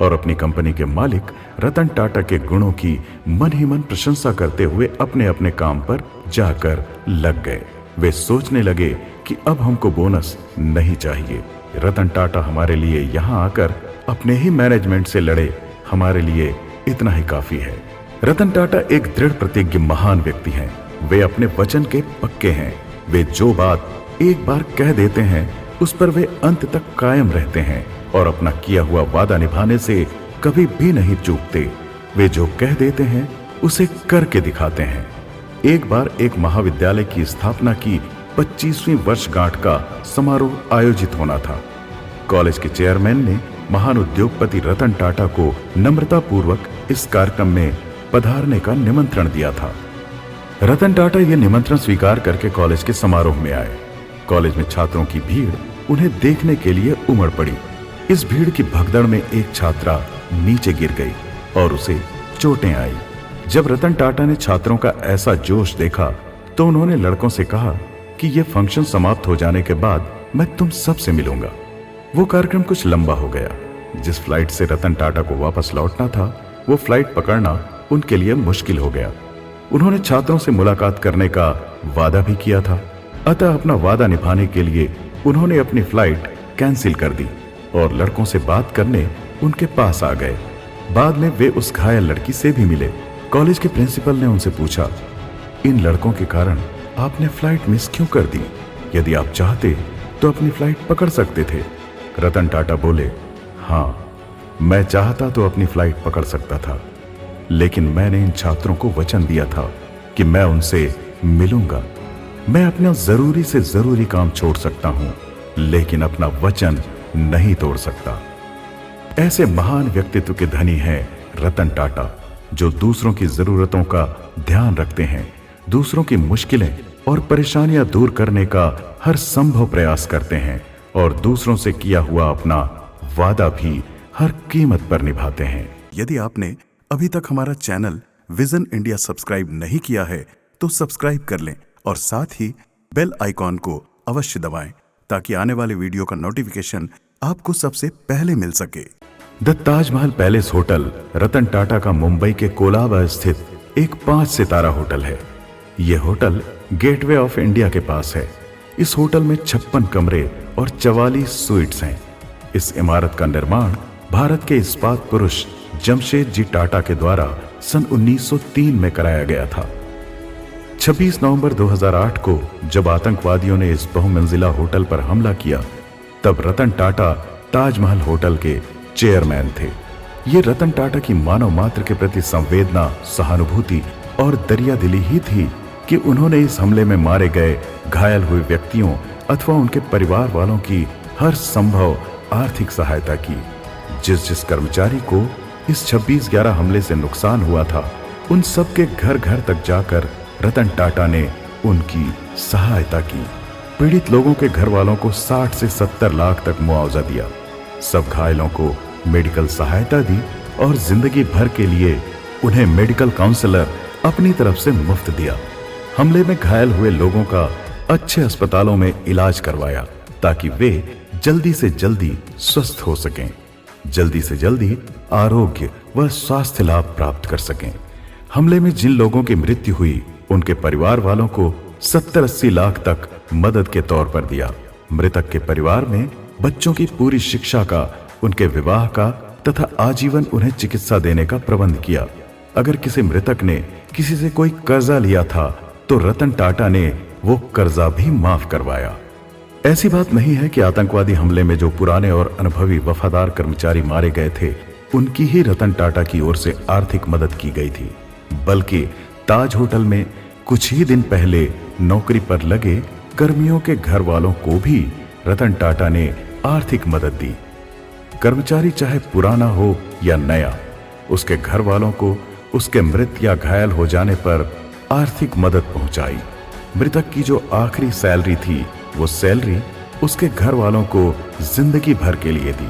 और अपनी कंपनी के मालिक रतन टाटा के गुणों की मन ही मन प्रशंसा करते हुए अपने अपने काम पर जाकर लग गए। वे सोचने लगे कि अब हमको बोनस नहीं चाहिए। रतन टाटा हमारे लिए यहाँ आकर अपने ही मैनेजमेंट से लड़े, हमारे लिए इतना ही काफी है। रतन टाटा एक दृढ़ प्रतिज्ञ महान व्यक्ति हैं। वे अपने वचन के पक्के हैं। वे जो बात एक बार कह देते हैं उस पर वे अंत तक कायम रहते हैं और अपना किया हुआ वादा निभाने से कभी भी नहीं चूकते। वे जो कह देते हैं उसे करके दिखाते हैं। एक बार एक महाविद्यालय की स्थापना की 25वीं वर्षगांठ का समारोह आयोजित होना था। कॉलेज के चेयरमैन ने महान उद्योगपति रतन टाटा को नम्रता पूर्वक इस कार्यक्रम में पधारने का निमंत्रण दिया था। रतन टाटा यह निमंत्रण स्वीकार करके कॉलेज के समारोह में आए। कॉलेज में छात्रों की भीड़ उन्हें देखने के लिए उमड़ पड़ी। इस भीड़ की भगदड़ में एक छात्रा नीचे गिर गई और उसे चोटें आई। जब रतन टाटा ने छात्रों का ऐसा जोश देखा तो उन्होंने लड़कों से कहा कि यह फंक्शन समाप्त हो जाने के बाद मैं तुम सबसे मिलूंगा। वो कार्यक्रम कुछ लंबा हो गया। जिस फ्लाइट से रतन टाटा को वापस लौटना था, वो फ्लाइट पकड़ना उनके लिए मुश्किल हो गया। उन्होंने छात्रों से मुलाकात करने का वादा भी किया था, अतः अपना वादा निभाने के लिए उन्होंने अपनी फ्लाइट कैंसिल कर दी और लड़कों से बात करने उनके पास आ गए। बाद में वे उस घायल लड़की से भी मिले। कॉलेज के प्रिंसिपल ने उनसे पूछा, इन लड़कों के कारण आपने फ्लाइट मिस क्यों कर दी? यदि आप चाहते तो अपनी फ्लाइट पकड़ सकते थे। रतन टाटा बोले, हाँ, मैं चाहता तो अपनी फ्लाइट पकड़ सकता था, लेकिन मैंने इन छात्रों को वचन दिया था कि मैं उनसे मिलूंगा। मैं अपना जरूरी से जरूरी काम छोड़ सकता हूं, लेकिन अपना वचन नहीं तोड़ सकता। ऐसे महान व्यक्तित्व के धनी हैं रतन टाटा, जो दूसरों की जरूरतों का ध्यान रखते हैं, दूसरों की मुश्किलें और परेशानियां दूर करने का हर संभव प्रयास करते हैं और दूसरों से किया हुआ अपना वादा भी हर कीमत पर निभाते हैं। यदि आपने अभी तक हमारा चैनल विजन इंडिया सब्सक्राइब नहीं किया है तो सब्सक्राइब कर लें और साथ ही बेल आइकॉन को अवश्य दबाएं ताकि आने वाले वीडियो का नोटिफिकेशन आपको सबसे पहले मिल सके। The Taj Mahal palace hotel Ratan Tata का मुंबई के कोलाबा स्थित एक 5 सितारा होटल है। यह होटल गेटवे ऑफ इंडिया के पास है। इस होटल में 56 कमरे और 44 स्वीट्स हैं। इस इमारत का निर्माण भारत के इस्पात पुरुष जमशेद जी टाटा के द्वारा सन 1903 में कराया गया था। 26 नवंबर 2008 को जब आतंकवादियों ने इस बहुमंजिला होटल पर हमला किया, तब रतन टाटा ताजमहल होटल के चेयरमैन थे। ये रतन टाटा की मानव मात्र के प्रति संवेदना, सहानुभूति और दरियादिली ही थी कि उन्होंने इस हमले में मारे गए, घायल हुए व्यक्तियों अथवा उनके परिवार वालों की हर संभव आर्थिक सहायता की। जिस कर्मचारी को इस 26/11 हमले से नुकसान हुआ था, उन सबके घर घर तक जाकर रतन टाटा ने उनकी सहायता की। पीड़ित लोगों के घर वालों को 60 से 70 लाख तक मुआवजा दिया। सब घायलों को मेडिकल सहायता दी और जिंदगी भर के लिए उन्हें मेडिकल काउंसलर अपनी तरफ से मुफ्त दिया। हमले में घायल हुए लोगों का अच्छे अस्पतालों में इलाज करवाया ताकि वे जल्दी से जल्दी स्वस्थ हो सकें, जल्दी से जल्दी आरोग्य व स्वास्थ्य लाभ प्राप्त कर सकें। हमले में जिन लोगों की मृत्यु हुई, उनके परिवार वालों को 70-80 लाख तक मदद के तौर पर दिया। मृतक के परिवार में बच्चों की पूरी शिक्षा का, उनके विवाह का तथा आजीवन उन्हें चिकित्सा देने का प्रबंध किया। अगर किसी मृतक ने किसी से कोई कर्जा लिया था तो रतन टाटा ने वो कर्जा भी माफ करवाया। ऐसी बात नहीं है कि आतंकवादी हमले में जो पुराने और अनुभवी वफादार कर्मचारी मारे गए थे, उनकी ही रतन टाटा की ओर से आर्थिक मदद की गई थी, बल्कि ताज होटल में कुछ ही दिन पहले नौकरी पर लगे कर्मियों के घर वालों को भी रतन टाटा ने आर्थिक मदद दी। कर्मचारी चाहे पुराना हो या नया, उसके घर वालों को उसके मृत या घायल हो जाने पर आर्थिक मदद पहुंचाई। मृतक की जो आखिरी सैलरी थी, वो सैलरी उसके घर वालों को जिंदगी भर के लिए दी।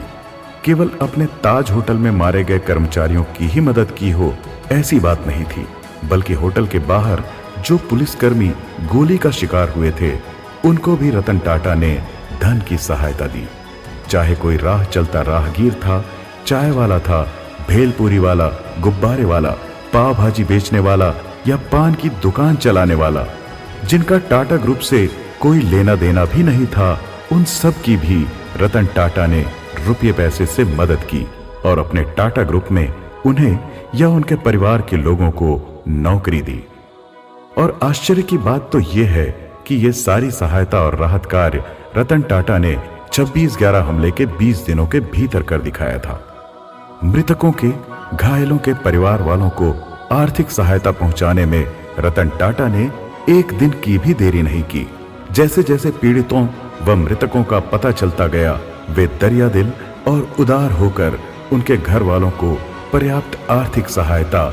केवल अपने ताज होटल में मारे गए कर्मचारियों की ही मदद की हो, ऐसी बात नहीं थी, बल्कि होटल के बाहर जो पुलिसकर्मी गोली का शिकार हुए थे, उनको भी रतन टाटा ने धन की सहायता दी। चाहे कोई राह चलता राहगीर था, चाय वाला था, भेलपूरी वाला, गुब्बारे वाला, पाव भाजी बेचने वाला या पान की दुकान चलाने वाला, जिनका टाटा ग्रुप से कोई लेना देना भी नहीं था, उन सब की भी रतन टाटा ने रुपये पैसे से मदद की और अपने टाटा ग्रुप में उन्हें या उनके परिवार के लोगों को नौकरी दी। और आश्चर्य की बात तो यह है कि यह सारी सहायता और राहत कार्य रतन टाटा ने 26/11 हमले के 20 दिनों के भीतर कर दिखाया था। मृतकों के, घायलों के परिवार वालों को आर्थिक सहायता पहुंचाने में रतन टाटा ने एक दिन की भी देरी नहीं की। जैसे जैसे पीड़ितों व मृतकों का पता चलता गया, वे दरिया दिल और उदार होकर उनके घर वालों को पर्याप्त आर्थिक सहायता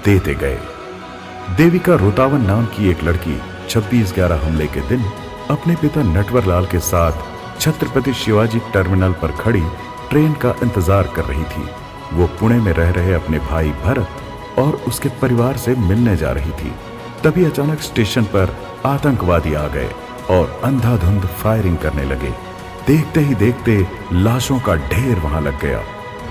देते गए। देविका रोतावन नाम की एक लड़की 26/11 हमले के दिन अपने पिता नटवरलाल के साथ छत्रपति शिवाजी टर्मिनल पर खड़ी ट्रेन का इंतजार कर रही थी। वो पुणे में रह रहे अपने भाई भरत और उसके परिवार से मिलने जा रही थी। तभी अचानक स्टेशन पर आतंकवादी आ गए और अंधाधुंध फायरिंग करने लगे। देखते ही देखते लाशों का ढेर वहां लग गया।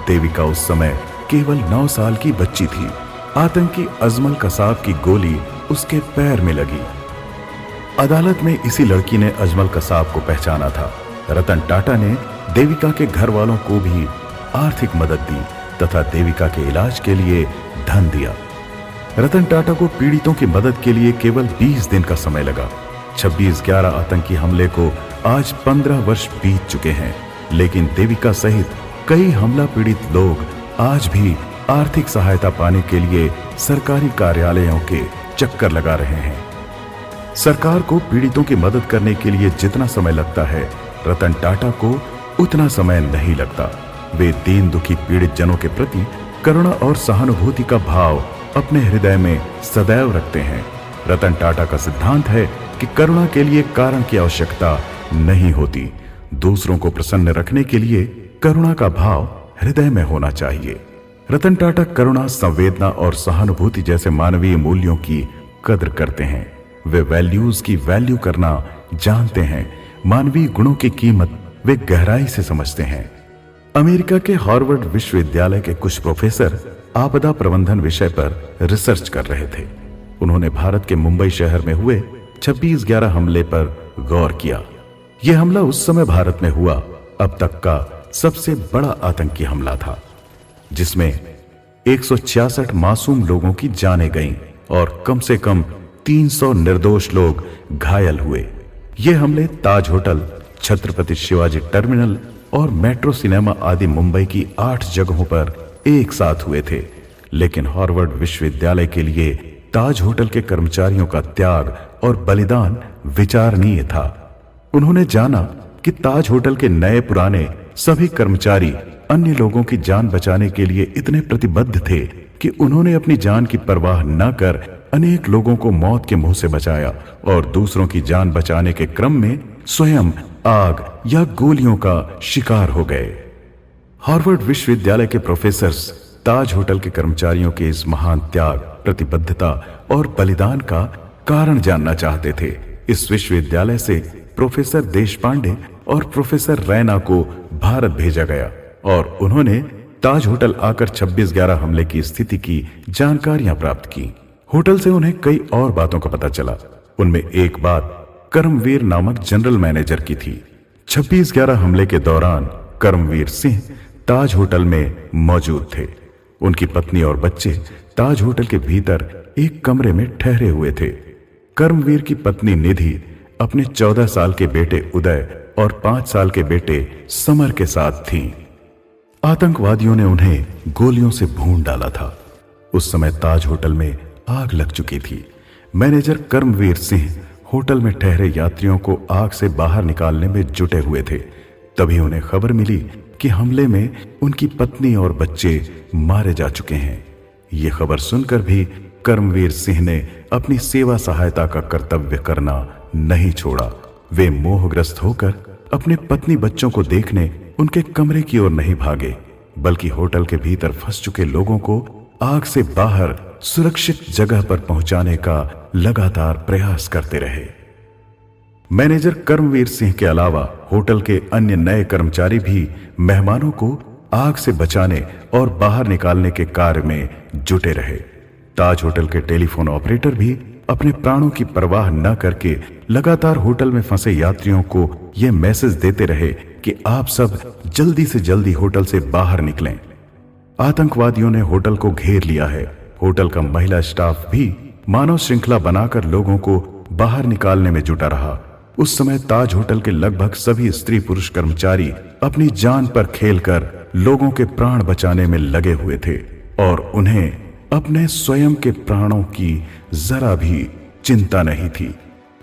देविका उस समय केवल 9 साल की बच्ची थी। आतंकी अजमल कसाब की गोली उसके पैर में लगी। अदालत में इसी लड़की ने अजमल कसाब को पहचाना था। रतन टाटा ने देविका के घर वालों को भी आर्थिक मदद दी तथा देविका के इलाज के लिए धन दिया। रतन टाटा को पीड़ितों की मदद के लिए केवल 20 दिन का समय लगा। 26/11 आतंकी हमले को आज 15 वर्ष बीत चुके हैं, लेकिन देविका सहित कई हमला पीड़ित लोग आज भी आर्थिक सहायता पाने के लिए सरकारी कार्यालयों के चक्कर लगा रहे हैं। सरकार को पीड़ितों की मदद करने के लिए जितना समय लगता है, रतन टाटा को उतना समय नहीं लगता। वे दीन दुखी पीड़ित जनों के प्रति करुणा और सहानुभूति का भाव अपने हृदय में सदैव रखते हैं। रतन टाटा का सिद्धांत है कि करुणा के लिए कारण की आवश्यकता नहीं होती। दूसरों को प्रसन्न रखने के लिए करुणा का भाव हृदय में होना चाहिए। रतन टाटा करुणा, संवेदना और सहानुभूति जैसे मानवीय मूल्यों की कद्र करते हैं। वे वैल्यूज की वैल्यू करना जानते हैं। मानवीय गुणों की कीमत वे गहराई से समझते हैं। अमेरिका के हार्वर्ड विश्वविद्यालय के कुछ प्रोफेसर आपदा प्रबंधन विषय पर रिसर्च कर रहे थे। उन्होंने भारत के मुंबई शहर में हुए 26/11 हमले पर गौर किया। यह हमला उस समय भारत में हुआ अब तक का सबसे बड़ा आतंकी हमला था, जिसमें 166 मासूम लोगों की जानें गईं और कम से कम 300 निर्दोष लोग घायल हुए। ये हमले ताज होटल, छत्रपति शिवाजी टर्मिनल और मेट्रो सिनेमा आदि मुंबई की 8 जगहों पर एक साथ हुए थे। लेकिन हार्वर्ड विश्वविद्यालय के लिए ताज होटल के कर्मचारियों का त्याग और बलिदान विचारणीय था। उन्होंने जाना कि ताज होटल के नए पुराने सभी कर्मचारी अन्य लोगों की जान बचाने के लिए इतने प्रतिबद्ध थे कि उन्होंने अपनी जान की परवाह न कर अनेक लोगों को मौत के मुंह से बचाया और दूसरों की जान बचाने के क्रम में स्वयं आग या गोलियों का शिकार हो गए। हार्वर्ड विश्वविद्यालय के प्रोफेसर्स ताज होटल के कर्मचारियों के इस महान त्याग, प्रतिबद्धता और बलिदान का कारण जानना चाहते थे। इस विश्वविद्यालय से प्रोफेसर देशपांडे और प्रोफेसर रैना को भारत भेजा गया और उन्होंने ताज होटल आकर 26/11 हमले की स्थिति की जानकारियां प्राप्त की। होटल से उन्हें कई और बातों का पता चला। उनमें एक बात कर्मवीर नामक जनरल मैनेजर की थी। 26/11 हमले के दौरान कर्मवीर सिंह ताज होटल में मौजूद थे। उनकी पत्नी और बच्चे ताज होटल के भीतर एक कमरे में ठहरे हुए थे। कर्मवीर की पत्नी निधि अपने 14 साल के बेटे उदय और 5 साल के बेटे समर के साथ थी। आतंकवादियों ने उन्हें गोलियों से भून डाला था। उस समय ताज होटल में आग लग चुकी थी। मैनेजर कर्मवीर सिंह होटल में ठहरे यात्रियों को आग से बाहर निकालने में जुटे हुए थे। तभी उन्हें खबर मिली कि हमले में उनकी पत्नी और बच्चे मारे जा चुके हैं। ये खबर सुनकर भी कर्मवीर सिंह ने अपनी सेवा सहायता का कर्तव्य करना नहीं छोड़ा। वे मोहग्रस्त होकर अपने पत्नी बच्चों को देखने उनके कमरे की ओर नहीं भागे, बल्कि होटल के भीतर फंस चुके लोगों को आग से बाहर सुरक्षित जगह पर पहुंचाने का लगातार प्रयास करते रहे। मैनेजर कर्मवीर सिंह के अलावा होटल के अन्य नए कर्मचारी भी मेहमानों को आग से बचाने और बाहर निकालने के कार्य में जुटे रहे। ताज होटल के टेलीफोन ऑपरेटर भी अपने प्राणों की परवाह न करके लगातार होटल में फंसे यात्रियों को यह मैसेज देते रहे कि आप सब जल्दी से जल्दी होटल से बाहर निकलें। आतंकवादियों ने होटल को घेर लिया है। होटल का महिला स्टाफ भी मानव श्रृंखला बनाकर लोगों को बाहर निकालने में जुटा रहा। उस समय ताज होटल के लगभग सभी स्त्री पुरुष कर्मचारी अपनी जान पर खेलकर लोगों के प्राण बचाने में लगे हुए थे और उन्हें अपने स्वयं के प्राणों की जरा भी चिंता नहीं थी।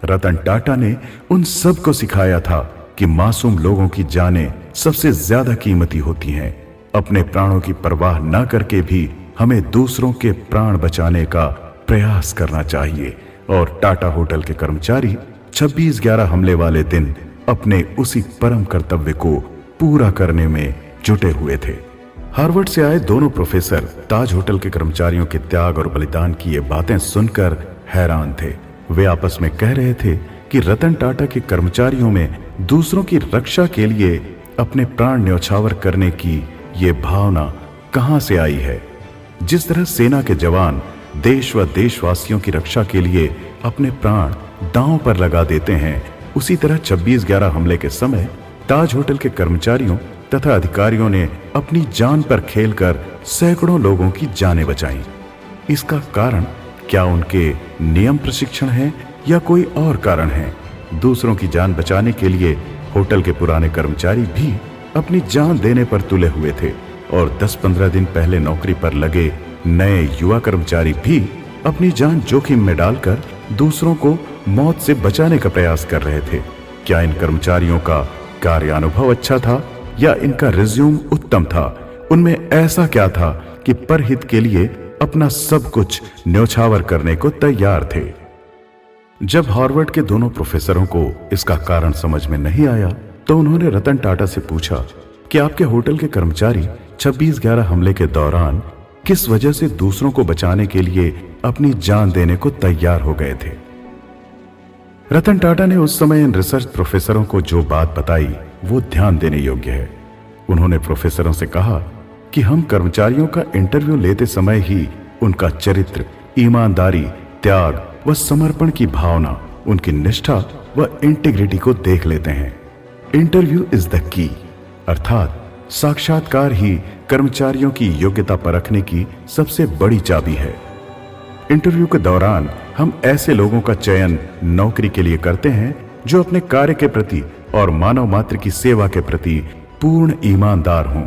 रतन टाटा ने उन सब को सिखाया था कि मासूम लोगों की जानें सबसे ज्यादा कीमती होती हैं। अपने प्राणों की परवाह न करके भी हमें दूसरों के प्राण बचाने का प्रयास करना चाहिए। और टाटा होटल के कर्मचारी 26/11 हमले वाले दिन अपने उसी परम कर्तव्य को पूरा करने में जुटे हुए थे। हार्वर्ड से आए दोनों प्रोफेसर ताज होटल के कर्मचारियों के त्याग और बलिदान की ये बातें सुनकर हैरान थे। वे आपस में कह रहे थे कि रतन टाटा के कर्मचारियों में दूसरों की रक्षा के लिए अपने प्राण न्यौछावर करने की ये भावना कहां से आई है। जिस तरह सेना के जवान देश व देशवासियों की रक्षा के लिए अपने प्राण दांव पर लगा देते हैं, उसी तरह 26/11 हमले के समय ताज होटल के कर्मचारियों तथा अधिकारियों ने अपनी जान पर खेलकर सैकड़ों लोगों की जानें बचाईं। इसका कारण क्या उनके नियम प्रशिक्षण है या कोई और कारण है? दूसरों की जान बचाने के लिए होटल के पुराने कर्मचारी भी अपनी जान देने पर तुले हुए थे और 10-15 दिन पहले नौकरी पर लगे नए युवा कर्मचारी भी अपनी जान जोखिम में डालकर दूसरों को मौत से बचाने का प्रयास कर रहे थे। क्या इन कर्मचारियों का कार्यानुभव अच्छा था या इनका रिज्यूम उत्तम था? उनमें ऐसा क्या था कि परहित के लिए अपना सब कुछ न्यौछावर करने को तैयार थे? जब हार्वर्ड के दोनों प्रोफेसरों को इसका कारण समझ में नहीं आया तो उन्होंने रतन टाटा से पूछा कि आपके होटल के कर्मचारी 26/11 हमले के दौरान किस वजह से दूसरों को बचाने के लिए अपनी जान देने को तैयार हो गए थे। रतन टाटा ने उस समय इन रिसर्च प्रोफेसरों को जो बात बताई वो ध्यान देने योग्य है। उन्होंने प्रोफेसरों से कहा कि हम कर्मचारियों का इंटरव्यू लेते समय ही उनका चरित्र, ईमानदारी, त्याग व समर्पण की भावना, उनकी निष्ठा व इंटीग्रिटी को देख लेते हैं। इंटरव्यू इज द की, अर्थात साक्षात्कार ही कर्मचारियों की योग्यता परखने की सबसे बड़ी चाबी है। इंटरव्यू के दौरान हम ऐसे लोगों का चयन नौकरी के लिए करते हैं जो अपने कार्य के प्रति और मानव मात्र की सेवा के प्रति पूर्ण ईमानदार हों।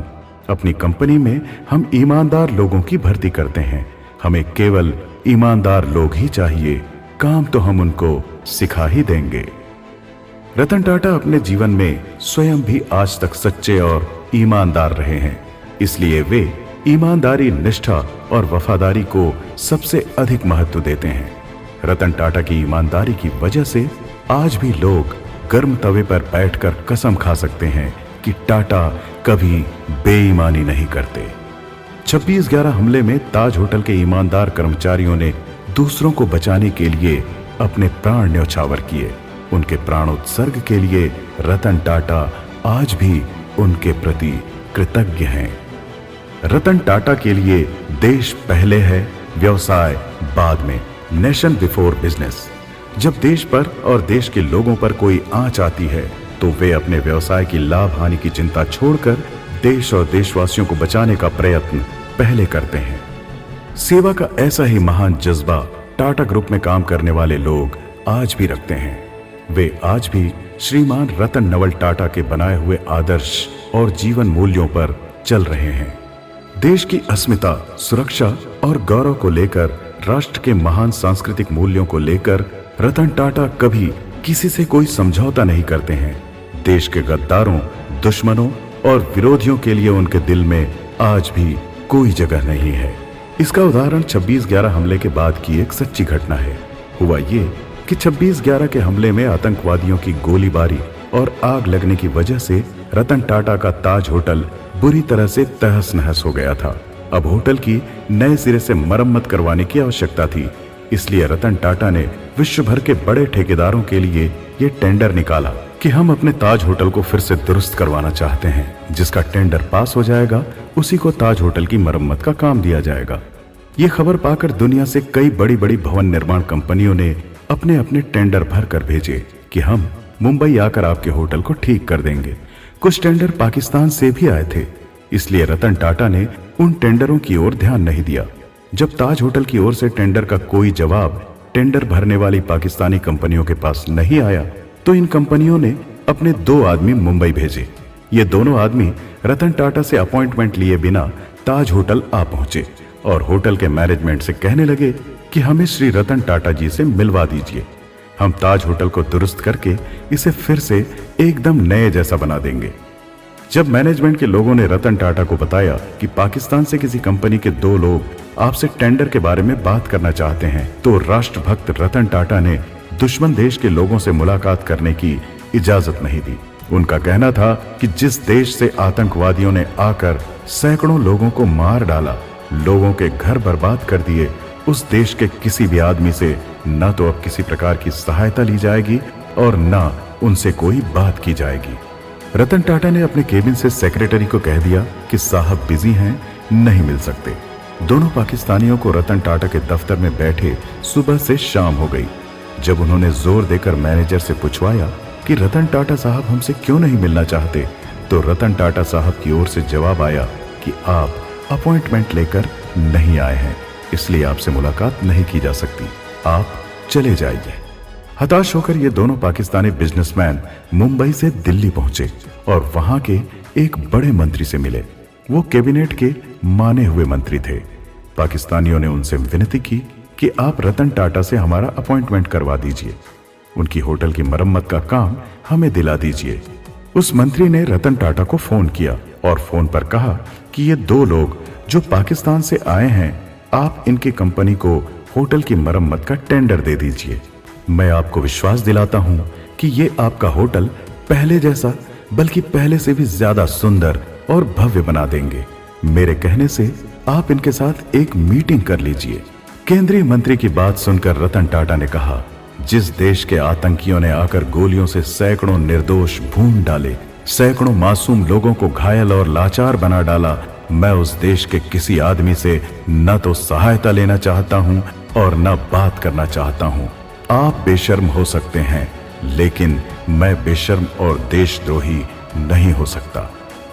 अपनी कंपनी में हम ईमानदार लोगों की भर्ती करते हैं। हमें केवल ईमानदार लोग ही चाहिए, काम तो हम उनको सिखा ही देंगे। रतन टाटा अपने जीवन में स्वयं भी आज तक सच्चे और ईमानदार रहे हैं, इसलिए वे ईमानदारी, निष्ठा और वफादारी को सबसे अधिक महत्व देते हैं। रतन टाटा की ईमानदारी की वजह से आज भी लोग गर्म तवे पर बैठकर कसम खा सकते हैं कि टाटा कभी बेईमानी नहीं करते। 26/11 हमले में ताज होटल के ईमानदार कर्मचारियों ने दूसरों को बचाने के लिए अपने प्राण न्यौछावर किए। उनके प्राणोत्सर्ग के लिए रतन टाटा आज भी उनके प्रति कृतज्ञ हैं। रतन टाटा के लिए देश पहले है, व्यवसाय बाद में, नेशन बिफोर बिजनेस। जब देश पर और देश के लोगों पर कोई आंच आती है तो वे अपने व्यवसाय की लाभ हानि की चिंता छोड़कर देश और देशवासियों को बचाने का प्रयत्न पहले करते हैं। सेवा का ऐसा ही महान जज्बा टाटा ग्रुप में काम करने वाले लोग आज भी रखते हैं। वे आज भी श्रीमान रतन नवल टाटा के बनाए हुए आदर्श और जीवन मूल्यों पर चल रहे हैं। देश की अस्मिता, सुरक्षा और गौरव को लेकर, राष्ट्र के महान सांस्कृतिक मूल्यों को लेकर रतन टाटा कभी किसी से कोई समझौता नहीं करते हैं। देश के गद्दारों, दुश्मनों और विरोधियों के लिए उनके दिल में आज भी कोई जगह नहीं है। इसका उदाहरण 26/11 हमले के बाद की एक सच्ची घटना है। हुआ ये कि 26/11 के हमले में आतंकवादियों की गोलीबारी और आग लगने की वजह से रतन टाटा का ताज होटल बुरी तरह से तहस नहस हो गया था। अब होटल की नए सिरे से मरम्मत करवाने की आवश्यकता थी। इसलिए रतन टाटा ने विश्व भर के बड़े ठेकेदारों के लिए ये टेंडर निकाला कि हम अपने ताज होटल को फिर से दुरुस्त करवाना चाहते हैं। जिसका टेंडर पास हो जाएगा उसी को ताज होटल की मरम्मत का काम दिया जाएगा। ये खबर पाकर दुनिया से कई बड़ी बड़ी भवन निर्माण कंपनियों ने अपने अपने टेंडर भर कर भेजे कि हम मुंबई आकर आपके होटल को ठीक कर देंगे। कुछ टेंडर पाकिस्तान से भी आए थे, इसलिए रतन टाटा ने उन टेंडरों की ओर ध्यान नहीं दिया। जब ताज होटल की ओर से टेंडर का कोई जवाब टेंडर भरने वाली पाकिस्तानी कंपनियों के पास नहीं आया तो इन कंपनियों ने अपने 2 आदमी मुंबई भेजे। ये दोनों आदमी रतन टाटा से अपॉइंटमेंट लिए बिना ताज होटल आ पहुंचे और होटल के मैनेजमेंट से कहने लगे कि हमें श्री रतन टाटा जी से मिलवा दीजिए। हम ताज होटल को दुरुस्त करके इसे फिर से एकदम नए जैसा बना देंगे। जब मैनेजमेंट के लोगों ने रतन टाटा को बताया कि पाकिस्तान से किसी कंपनी के 2 लोग आपसे टेंडर के बारे में बात करना चाहते हैं, तो राष्ट्रभक्त रतन टाटा ने दुश्मन देश के लोगों से मुलाकात करने की इजाजत नहीं दी। उनका कहना था कि जिस देश से आतंकवादियों ने आकर सैकड़ों लोगों को मार डाला, लोगों के घर बर्बाद कर दिए, उस देश के किसी भी आदमी से न तो अब किसी प्रकार की सहायता ली जाएगी और न उनसे कोई बात की जाएगी। रतन टाटा ने अपने केबिन से सेक्रेटरी को कह दिया कि साहब बिजी हैं, नहीं मिल सकते। दोनों पाकिस्तानियों को रतन टाटा के दफ्तर में बैठे सुबह से शाम हो गई। जब उन्होंने जोर देकर मैनेजर से पूछवाया कि रतन टाटा साहब हमसे क्यों नहीं मिलना चाहते, तो रतन टाटा साहब की ओर से जवाब आया कि आप अपॉइंटमेंट लेकर नहीं आए हैं, इसलिए आपसे मुलाकात नहीं की जा सकती, आप चले जाइए। हताश होकर ये दोनों पाकिस्तानी बिजनेसमैन मुंबई से दिल्ली पहुंचे और वहां के एक बड़े मंत्री से मिले। वो कैबिनेट के माने हुए मंत्री थे। पाकिस्तानियों ने उनसे विनती की कि आप रतन टाटा से हमारा अपॉइंटमेंट करवा दीजिए, उनकी होटल की मरम्मत का काम हमें दिला दीजिए। उस मंत्री ने रतन टाटा को फोन किया और फोन पर कहा कि ये 2 लोग जो पाकिस्तान से आए हैं, आप इनकी कंपनी को होटल की मरम्मत का टेंडर दे दीजिए। मैं आपको विश्वास दिलाता हूं कि ये आपका होटल पहले जैसा बल्कि पहले से भी ज्यादा सुंदर और भव्य बना देंगे। मेरे कहने से आप इनके साथ एक मीटिंग कर लीजिए। केंद्रीय मंत्री की बात सुनकर रतन टाटा ने कहा, जिस देश के आतंकियों ने आकर गोलियों से सैकड़ों निर्दोष भून डाले, सैकड़ों मासूम लोगों को घायल और लाचार बना डाला, मैं उस देश के किसी आदमी से न तो सहायता लेना चाहता हूं और न बात करना चाहता हूं। आप बेशर्म हो सकते हैं, लेकिन मैं बेशर्म और देशद्रोही नहीं हो सकता।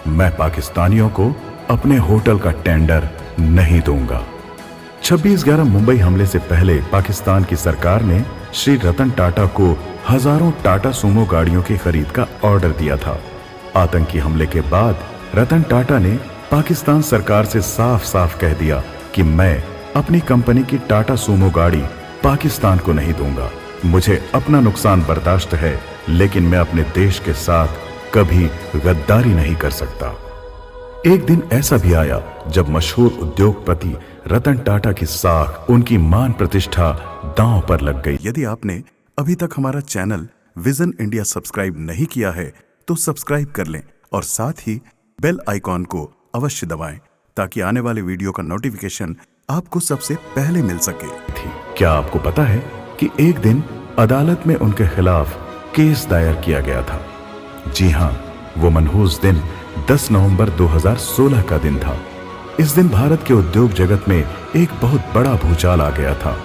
मैं पाकिस्तानियों को अपने होटल का टेंडर नहीं दूंगा। 26/11 मुंबई हमले से पहले पाकिस्तान की सरकार ने श्री रतन टाटा को हजारों टाटा सूमो गाड़ियों की खरीद का ऑर्डर दिया था। आतंकी हमले के बाद रतन टाटा ने पाकिस्तान सरकार से साफ साफ कह दिया कि मैं अपनी कंपनी की टाटा सूमो गाड़ी पाकिस्तान को नहीं दूंगा। मुझे अपना नुकसान बर्दाश्त है, लेकिन मैं अपने देश के साथ कभी गद्दारी नहीं कर सकता। एक दिन ऐसा भी आया जब मशहूर उद्योगपति रतन टाटा की साख, उनकी मान प्रतिष्ठा दांव पर लग गई। यदि आपने अभी तक हमारा चैनल विजन इंडिया सब्सक्राइब नहीं किया है तो सब्सक्राइब कर लें और साथ ही बेल आइकॉन को अवश्य दबाएं ताकि आने वाले वीडियो का नोटिफिकेशन आपको सबसे पहले मिल सके। क्या आपको पता है कि एक दिन अदालत में उनके खिलाफ केस दायर किया गया था? जी हां, वो मनहूस दिन 10 नवंबर 2016 का दिन था। इस दिन भारत के उद्योग जगत में एक बहुत बड़ा भूचाल आ गया था।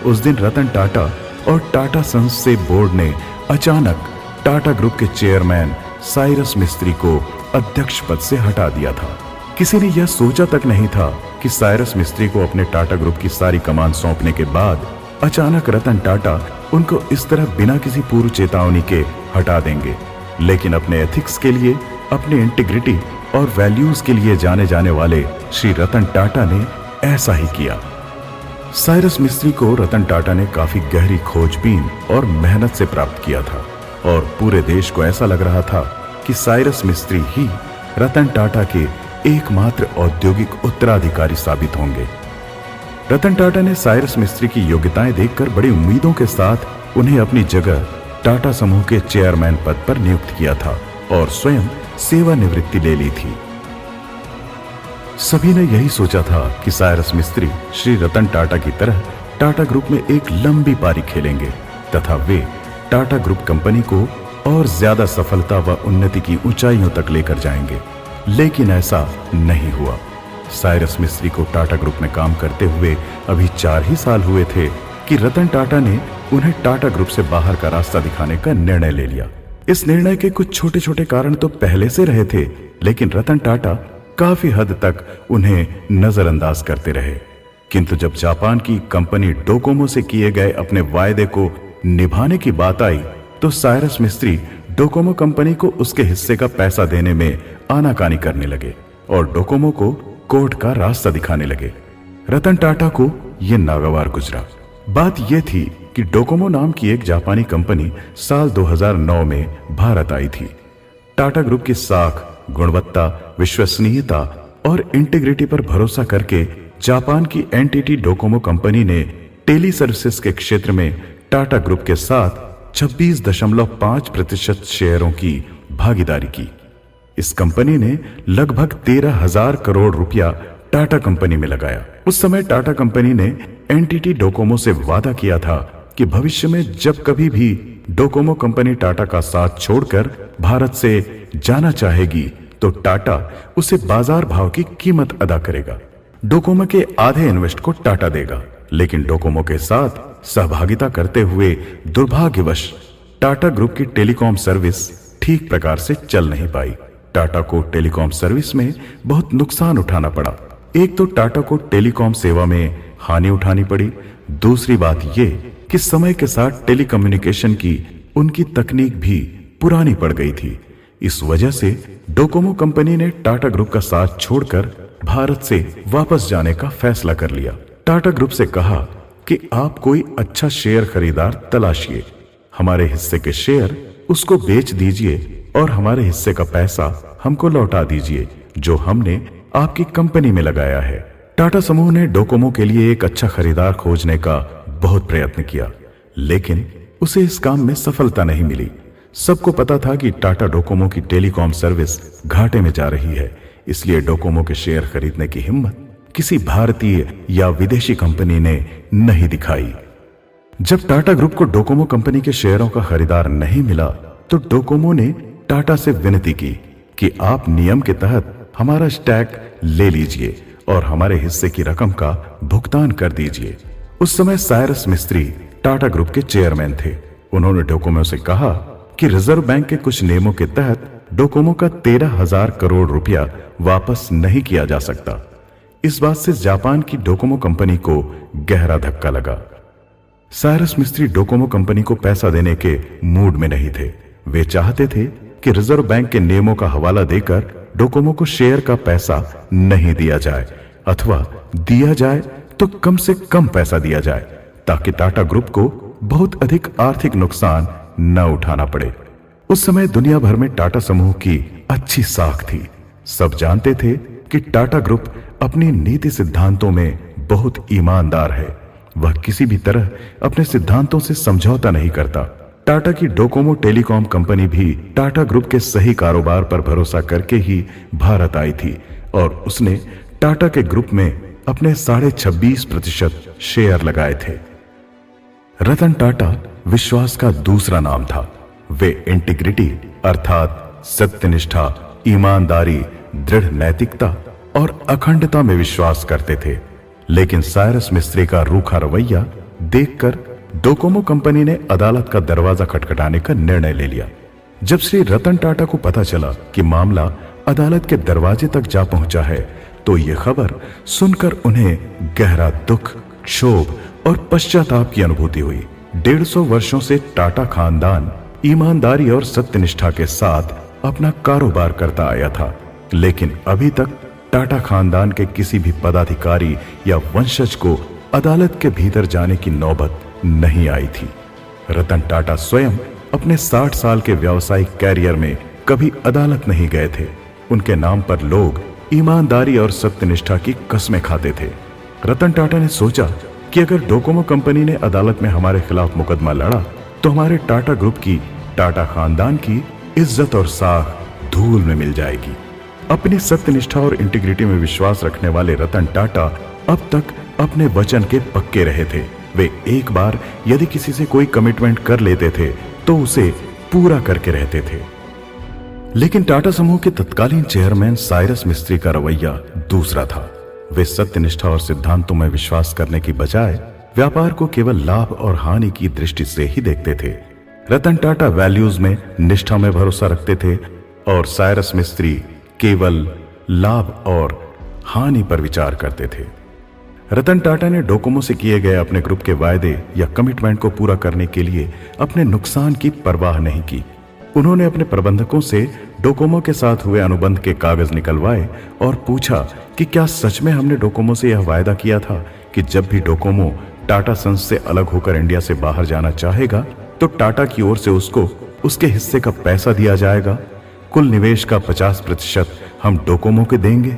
उस दिन रतन टाटा और टाटा सन्स से बोर्ड ने अचानक टाटा ग्रुप के चेयरमैन साइरस मिस्त्री को अध्यक्ष पद से हटा दिया था। किसी ने यह सोचा तक नहीं था कि साइरस मिस्त्री को अपने टाटा ग्रुप की सारी कमान सौंपने के बाद अचानक रतन टाटा उनको इस तरह बिना किसी पूर्व चेतावनी के हटा देंगे। लेकिन अपने एथिक्स के लिए, अपने इंटीग्रिटी और वैल्यूज के लिए जाने जाने वाले श्री रतन टाटा ने ऐसा ही किया। साइरस मिस्त्री को रतन टाटा ने काफी गहरी खोजबीन और मेहनत से प्राप्त किया था और पूरे देश को ऐसा लग रहा था कि साइरस मिस्त्री ही रतन टाटा के एकमात्र औद्योगिक उत्तराधिकारी साबित होंगे। रतन टाटा ने साइरस मिस्त्री की योग्यताएं देखकर बड़ी उम्मीदों के साथ उन्हें अपनी जगह टाटा समूह के चेयरमैन पद पर नियुक्त किया था और स्वयं सेवानिवृत्ति ले ली थी। सभी ने यही सोचा था कि साइरस मिस्त्री श्री रतन टाटा की तरह टाटा ग्रुप में एक लंबी पारी खेलेंगे तथा वे टाटा ग्रुप कंपनी को और ज्यादा सफलता व उन्नति की ऊंचाइयों तक लेकर जाएंगे, लेकिन ऐसा नहीं हुआ। साइरस मिस्त्री को टाटा ग्रुप में काम करते हुए अभी 4 ही साल हुए थे कि रतन टाटा ने उन्हें टाटा ग्रुप से बाहर का रास्ता दिखाने का निर्णय ले लिया। इस निर्णय के कुछ छोटे छोटे कारण तो पहले से रहे थे, लेकिन रतन टाटा काफी हद तक उन्हें नजरअंदाज करते रहे। किंतु जब जापान की कंपनी डोकोमो से किए गए अपने वायदे को निभाने की बात आई तो साइरस मिस्त्री डोकोमो कंपनी को उसके हिस्से का पैसा देने में आनाकानी करने लगे और डोकोमो को कोर्ट का रास्ता दिखाने लगे। रतन टाटा को यह नागवार गुजरा। बात यह थी कि डोकोमो नाम की एक जापानी कंपनी साल 2009 में भारत आई थी। टाटा ग्रुप की साख, गुणवत्ता, विश्वसनीयता और इंटीग्रिटी पर भरोसा करके जापान की एनटीटी डोकोमो कंपनी ने टेली सर्विसेज के क्षेत्र में टाटा ग्रुप के साथ 26.5% शेयरों की भागीदारी की। इस कंपनी ने लगभग 13,000 करोड़ रुपया टाटा कंपनी में लगाया। उस समय टाटा कंपनी ने एनटीटी डोकोमो से वादा किया था कि भविष्य में जब कभी भी डोकोमो कंपनी टाटा का साथ छोड़कर भारत से जाना चाहेगी तो टाटा उसे बाजार भाव की कीमत अदा करेगा। डोकोमो के आधे इन्वेस्ट को टाटा देगा, लेकिन डोकोमो के साथ सहभागिता करते हुए दुर्भाग्यवश टाटा ग्रुप की टेलीकॉम सर्विस ठीक प्रकार से चल नहीं पाई। टाटा को टेलीकॉम सर्विस में बहुत नुकसान उठाना पड़ा। एक तो टाटा को टेलीकॉम सेवा में हानि उठानी पड़ी, दूसरी बात यह कि समय के साथ टेलीकम्युनिकेशन की उनकी तकनीक भी पुरानी पड़ गई थी। इस वजह से डोकोमो कंपनी ने टाटा ग्रुप का साथ छोड़कर भारत से वापस जाने का फैसला कर लिया। टाटा ग्रुप से कहा कि आप कोई अच्छा शेयर खरीदार तलाशिए, हमारे हिस्से के शेयर उसको बेच दीजिए और हमारे हिस्से का पैसा हमको लौटा दीजिए जो हमने आपकी कंपनी में लगाया है। टाटा समूह ने डोकोमो के लिए एक अच्छा खरीदार खोजने का बहुत प्रयत्न किया, लेकिन उसे इस काम में सफलता नहीं मिली। सबको पता था कि टाटा डोकोमो की टेलीकॉम सर्विस घाटे में जा रही है, इसलिए डोकोमो के शेयर खरीदने की हिम्मत किसी भारतीय या विदेशी कंपनी ने नहीं दिखाई। जब टाटा ग्रुप को डोकोमो कंपनी के शेयरों का खरीदार नहीं मिला तो डोकोमो ने टाटा से विनती की कि आप नियम के तहत हमारा स्टैक ले लीजिए और हमारे हिस्से की रकम का भुगतान कर दीजिए। उस समय साइरस मिस्त्री टाटा ग्रुप के चेयरमैन थे। उन्होंने डोकोमो से कहा कि रिजर्व बैंक के कुछ नियमों के तहत डोकोमो का 13,000 करोड़ रुपया वापस नहीं किया जा सकता। इस बात से जापान की डोकोमो कंपनी को गहरा धक्का लगा। साइरस मिस्त्री डोकोमो कंपनी को पैसा देने के मूड में नहीं थे। वे चाहते थे कि रिजर्व बैंक के नियमों का हवाला देकर डोकोमो को शेयर का पैसा नहीं दिया जाए, अथवा दिया जाए तो कम से कम पैसा दिया जाए ताकि टाटा ग्रुप को बहुत अधिक आर्थिक नुकसान न उठाना पड़े। उस समय दुनिया भर में टाटा समूह की अच्छी साख थी। सब जानते थे कि टाटा ग्रुप अपनी नीति सिद्धांतों में बहुत ईमानदार है। वह किसी भी तरह अपने सिद्धांतों से समझौता नहीं करता। टाटा की डोकोमो टेलीकॉम कंपनी भी टाटा ग्रुप के सही कारोबार पर भरोसा करके ही भारत आई थी और उसने टाटा के ग्रुप में अपने 26.5% शेयर लगाए थे। रतन टाटा विश्वास का दूसरा नाम था। वे इंटीग्रिटी अर्थात सत्यनिष्ठा, ईमानदारी, दृढ़ नैतिकता और अखंडता में विश्वास करते थे। लेकिन साइरस मिस्त्री का रूखा रवैया देखकर डोकोमो कंपनी ने अदालत का दरवाजा खटखटाने का निर्णय ले लिया। जब श्री रतन टाटा को पता चला कि मामला अदालत के दरवाजे तक जा पहुंचा है तो यह खबर सुनकर उन्हें गहरा दुख, क्षोभ और पश्चाताप की अनुभूति हुई। 150 वर्षों से टाटा खानदान ईमानदारी और सत्यनिष्ठा के साथ अपना कारोबार करता आया था, लेकिन अभी तक टाटा खानदान के किसी भी पदाधिकारी या वंशज को अदालत के भीतर जाने की नौबत नहीं आई थी। रतन टाटा स्वयं अपने 60 साल के व्यावसायिक कैरियर में कभी अदालत नहीं गए थे। उनके नाम पर लोग ईमानदारी और सत्यनिष्ठा की कस्में खाते थे। रतन टाटा ने सोचा कि अगर डोकोमो कंपनी ने अदालत में हमारे खिलाफ मुकदमा लड़ा तो हमारे टाटा ग्रुप की, टाटा खानदान की इज्जत और साख धूल में मिल जाएगी। अपनी सत्यनिष्ठा और इंटीग्रिटी में विश्वास रखने वाले रतन टाटा अब तक अपने वचन के पक्के रहे थे। वे एक बार यदि किसी से कोई कमिटमेंट कर लेते थे तो उसे पूरा करके रहते थे। लेकिन टाटा समूह के तत्कालीन चेयरमैन साइरस मिस्त्री का रवैया दूसरा था। वे सत्यनिष्ठा और सिद्धांतों में विश्वास करने की बजाय व्यापार को केवल लाभ और हानि की दृष्टि से ही देखते थे। रतन टाटा वैल्यूज में, निष्ठा में भरोसा रखते थे और साइरस मिस्त्री केवल लाभ और हानि पर विचार करते थे। रतन टाटा ने डोकोमो से किए गए अपने ग्रुप के वायदे या कमिटमेंट को पूरा करने के लिए अपने नुकसान की परवाह नहीं की। उन्होंने अपने प्रबंधकों से डोकोमो के साथ हुए अनुबंध के कागज निकलवाए और पूछा कि क्या सच में हमने डोकोमो से यह वायदा किया था कि जब भी डोकोमो टाटा सन्स से अलग होकर इंडिया से बाहर जाना चाहेगा तो टाटा की ओर से उसको उसके हिस्से का पैसा दिया जाएगा। कुल निवेश का 50% हम डोकोमो के देंगे।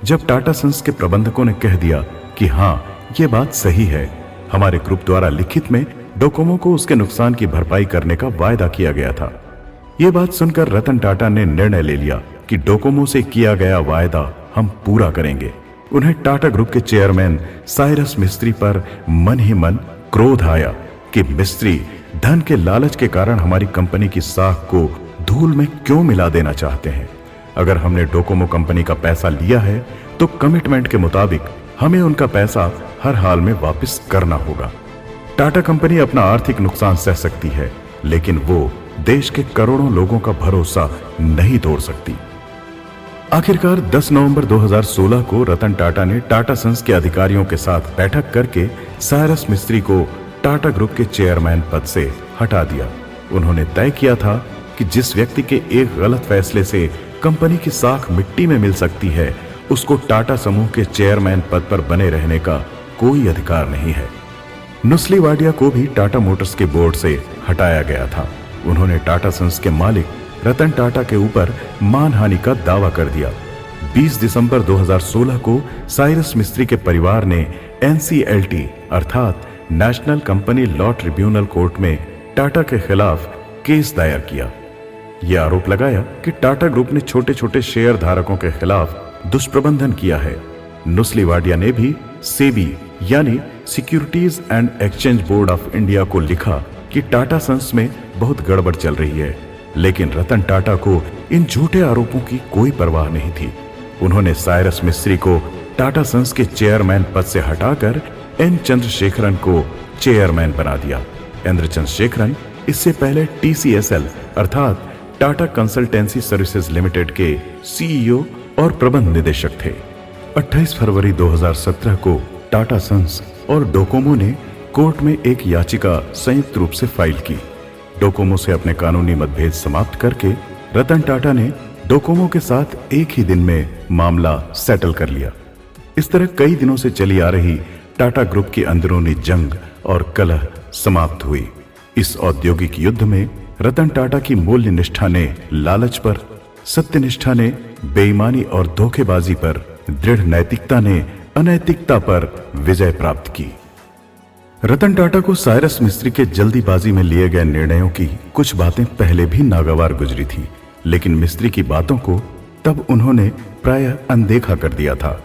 जब टाटा सन्स के प्रबंधकों ने कह दिया कि हाँ, ये बात सही है, हमारे ग्रुप द्वारा लिखित में डोकोमो को उसके नुकसान की भरपाई करने का वायदा किया गया था। ये बात सुनकर रतन टाटा ने निर्णय ले लिया कि डोकोमो से किया गया वायदा हम पूरा करेंगे। उन्हें टाटा ग्रुप के चेयरमैन साइरस मिस्त्री पर मन ही मन क्रोध आया कि मिस्त्री धन के लालच के कारण हमारी कंपनी की साख को धूल में क्यों मिला देना चाहते हैं। अगर हमने डोकोमो कंपनी का पैसा लिया है तो कमिटमेंट के मुताबिक हमें उनका पैसा हर हाल में वापस करना होगा। टाटा कंपनी अपना आर्थिक नुकसान सह सकती है, लेकिन वो देश के करोड़ों लोगों का भरोसा नहीं तोड़ सकती। आखिरकार 10 नवंबर 2016 को रतन टाटा ने टाटा सन्स के अधिकारियों के साथ बैठक करके साइरस मिस्त्री को टाटा ग्रुप के चेयरमैन पद से हटा दिया। उन्होंने तय किया था कि जिस व्यक्ति के एक गलत फैसले से कंपनी की साख मिट्टी में मिल सकती है, उसको टाटा समूह के चेयरमैन पद पर बने रहने का कोई अधिकार नहीं है। नुस्ली वाडिया को भी टाटा मोटर्स के बोर्ड से हटाया गया था। उन्होंने टाटा सन्स के मालिक रतन टाटा के ऊपर मानहानि का दावा कर दिया। 20 दिसंबर 2016 को साइरस मिस्त्री के परिवार ने NCLT अर्थात national company law tribunal court में टाटा के खिलाफ केस दायर किया। यह आरोप लगाया कि टाटा ग्रुप ने छोटे छोटे शेयर धारकों के खिलाफ दुष्प्रबंधन किया है। नुस्ली वाडिया ने भी सेबी यानी securities and exchange board of India को लिखा कि टाटा सन्स में बहुत गड़बड़ चल रही है, लेकिन रतन टाटा को इन झूठे आरोपों की कोई परवाह नहीं थी। उन्होंने साइरस मिस्त्री को टाटा सन्स के चेयरमैन पद से हटाकर एन चंद्रशेखरन को चेयरमैन बना दिया। एन चंद्रशेखरन इससे पहले TCSL अर्थात टाटा कंसल्टेंसी सर्विसेज लिमिटेड के CEO और प्रबंध निदेशक थे। 28 फरवरी 2017 को टाटा सन्स और डोकोमो ने कोर्ट में एक याचिका संयुक्त रूप से फाइल की। डोकोमो से अपने कानूनी मतभेद समाप्त करके रतन टाटा ने डोकोमो के साथ एक ही दिन में मामला सेटल कर लिया। इस तरह कई दिनों से चली आ रही टाटा ग्रुप की अंदरूनी जंग और कलह समाप्त हुई। इस औद्योगिक युद्ध में रतन टाटा की मूल्य निष्ठा ने लालच पर, सत्यनिष्ठा ने बेईमानी और धोखेबाजी पर, दृढ़ नैतिकता ने अनैतिकता पर विजय प्राप्त की। रतन टाटा को साइरस मिस्त्री के जल्दीबाजी में लिए गए निर्णयों की कुछ बातें पहले भी नागवार गुजरी थी, लेकिन मिस्त्री की बातों को तब उन्होंने प्रायः अनदेखा कर दिया था।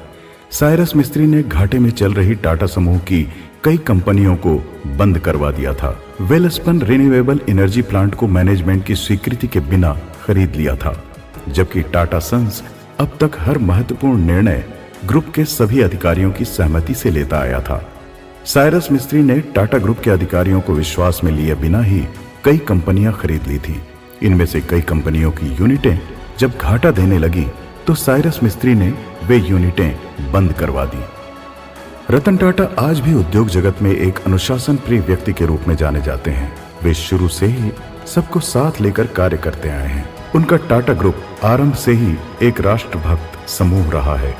साइरस मिस्त्री ने घाटे में चल रही टाटा समूह की कई कंपनियों को बंद करवा दिया था। वेलस्पन रिन्यूएबल एनर्जी प्लांट को मैनेजमेंट की स्वीकृति के बिना खरीद लिया था, जबकि टाटा सन्स अब तक हर महत्वपूर्ण निर्णय ग्रुप के सभी अधिकारियों की सहमति से लेता आया था। साइरस मिस्त्री ने टाटा ग्रुप के अधिकारियों को विश्वास में लिए बिना ही कई कंपनियां खरीद ली थी। इनमें से कई कंपनियों की यूनिटें जब घाटा देने लगी तो साइरस मिस्त्री ने वे यूनिटें बंद करवा दी। रतन टाटा आज भी उद्योग जगत में एक अनुशासन प्रिय व्यक्ति के रूप में जाने जाते हैं। वे शुरू से ही सबको साथ लेकर कार्य करते आए हैं। उनका टाटा ग्रुप आरंभ से ही एक राष्ट्रभक्त समूह रहा है।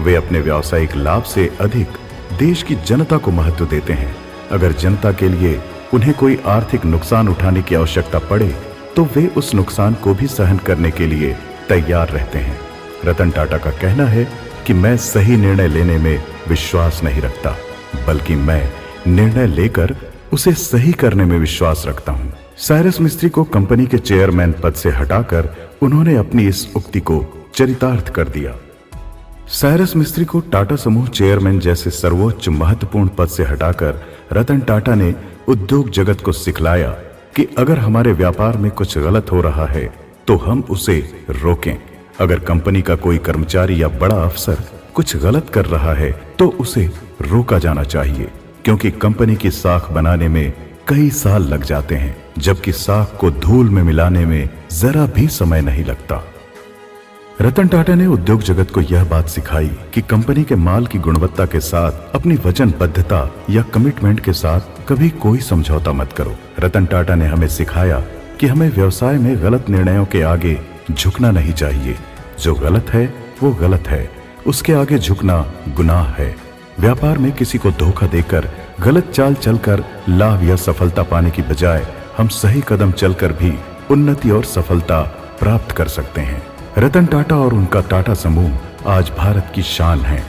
वे अपने व्यावसायिक लाभ से अधिक देश की जनता को महत्व देते हैं। अगर जनता के लिए उन्हें कोई आर्थिक नुकसान उठाने की आवश्यकता पड़े तो वे उस नुकसान को भी सहन करने के लिए तैयार रहते हैं। रतन टाटा का कहना है कि मैं सही निर्णय लेने में विश्वास नहीं रखता, बल्कि मैं निर्णय लेकर उसे सही करने में विश्वास रखता हूं। साइरस मिस्त्री को कंपनी के चेयरमैन पद से हटाकर उन्होंने अपनी इस उक्ति को चरितार्थ कर दिया। साइरस मिस्त्री को टाटा समूह चेयरमैन जैसे सर्वोच्च महत्वपूर्ण पद से हटाकर रतन टाटा ने उद्योग जगत को सिखलाया कि अगर हमारे व्यापार में कुछ गलत हो रहा है तो हम उसे रोकें। अगर कंपनी का कोई कर्मचारी या बड़ा अफसर कुछ गलत कर रहा है तो उसे रोका जाना चाहिए, क्योंकि कंपनी की साख बनाने में कई साल लग जाते हैं, जबकि साख को धूल में मिलाने में जरा भी समय नहीं लगता। रतन टाटा ने उद्योग जगत को यह बात सिखाई कि कंपनी के माल की गुणवत्ता के साथ अपनी वचनबद्धता या कमिटमेंट के साथ कभी कोई समझौता मत करो। रतन टाटा ने हमें सिखाया कि हमें व्यवसाय में गलत निर्णयों के आगे झुकना नहीं चाहिए। जो गलत है वो गलत है, उसके आगे झुकना गुनाह है। व्यापार में किसी को धोखा देकर गलत चाल चलकर लाभ या सफलता पाने की बजाय हम सही कदम चलकर भी उन्नति और सफलता प्राप्त कर सकते हैं। रतन टाटा और उनका टाटा समूह आज भारत की शान है।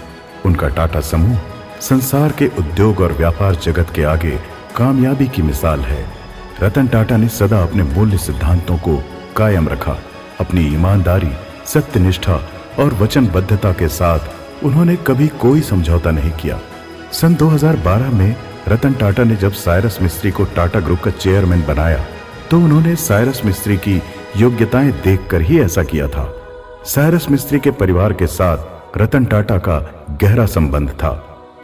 उनका टाटा समूह संसार के उद्योग और व्यापार जगत के आगे कामयाबी की मिसाल है। रतन टाटा ने सदा अपने मूल्य सिद्धांतों को कायम रखा। अपनी ईमानदारी, सत्यनिष्ठा और वचनबद्धता के साथ उन्होंने कभी कोई समझौता नहीं किया। सन 2012 में रतन टाटा ने जब साइरस मिस्त्री को टाटा ग्रुप का चेयरमैन बनाया तो उन्होंने साइरस मिस्त्री की योग्यताएं देखकर ही ऐसा किया था। साइरस मिस्त्री के परिवार के साथ रतन टाटा का गहरा संबंध था।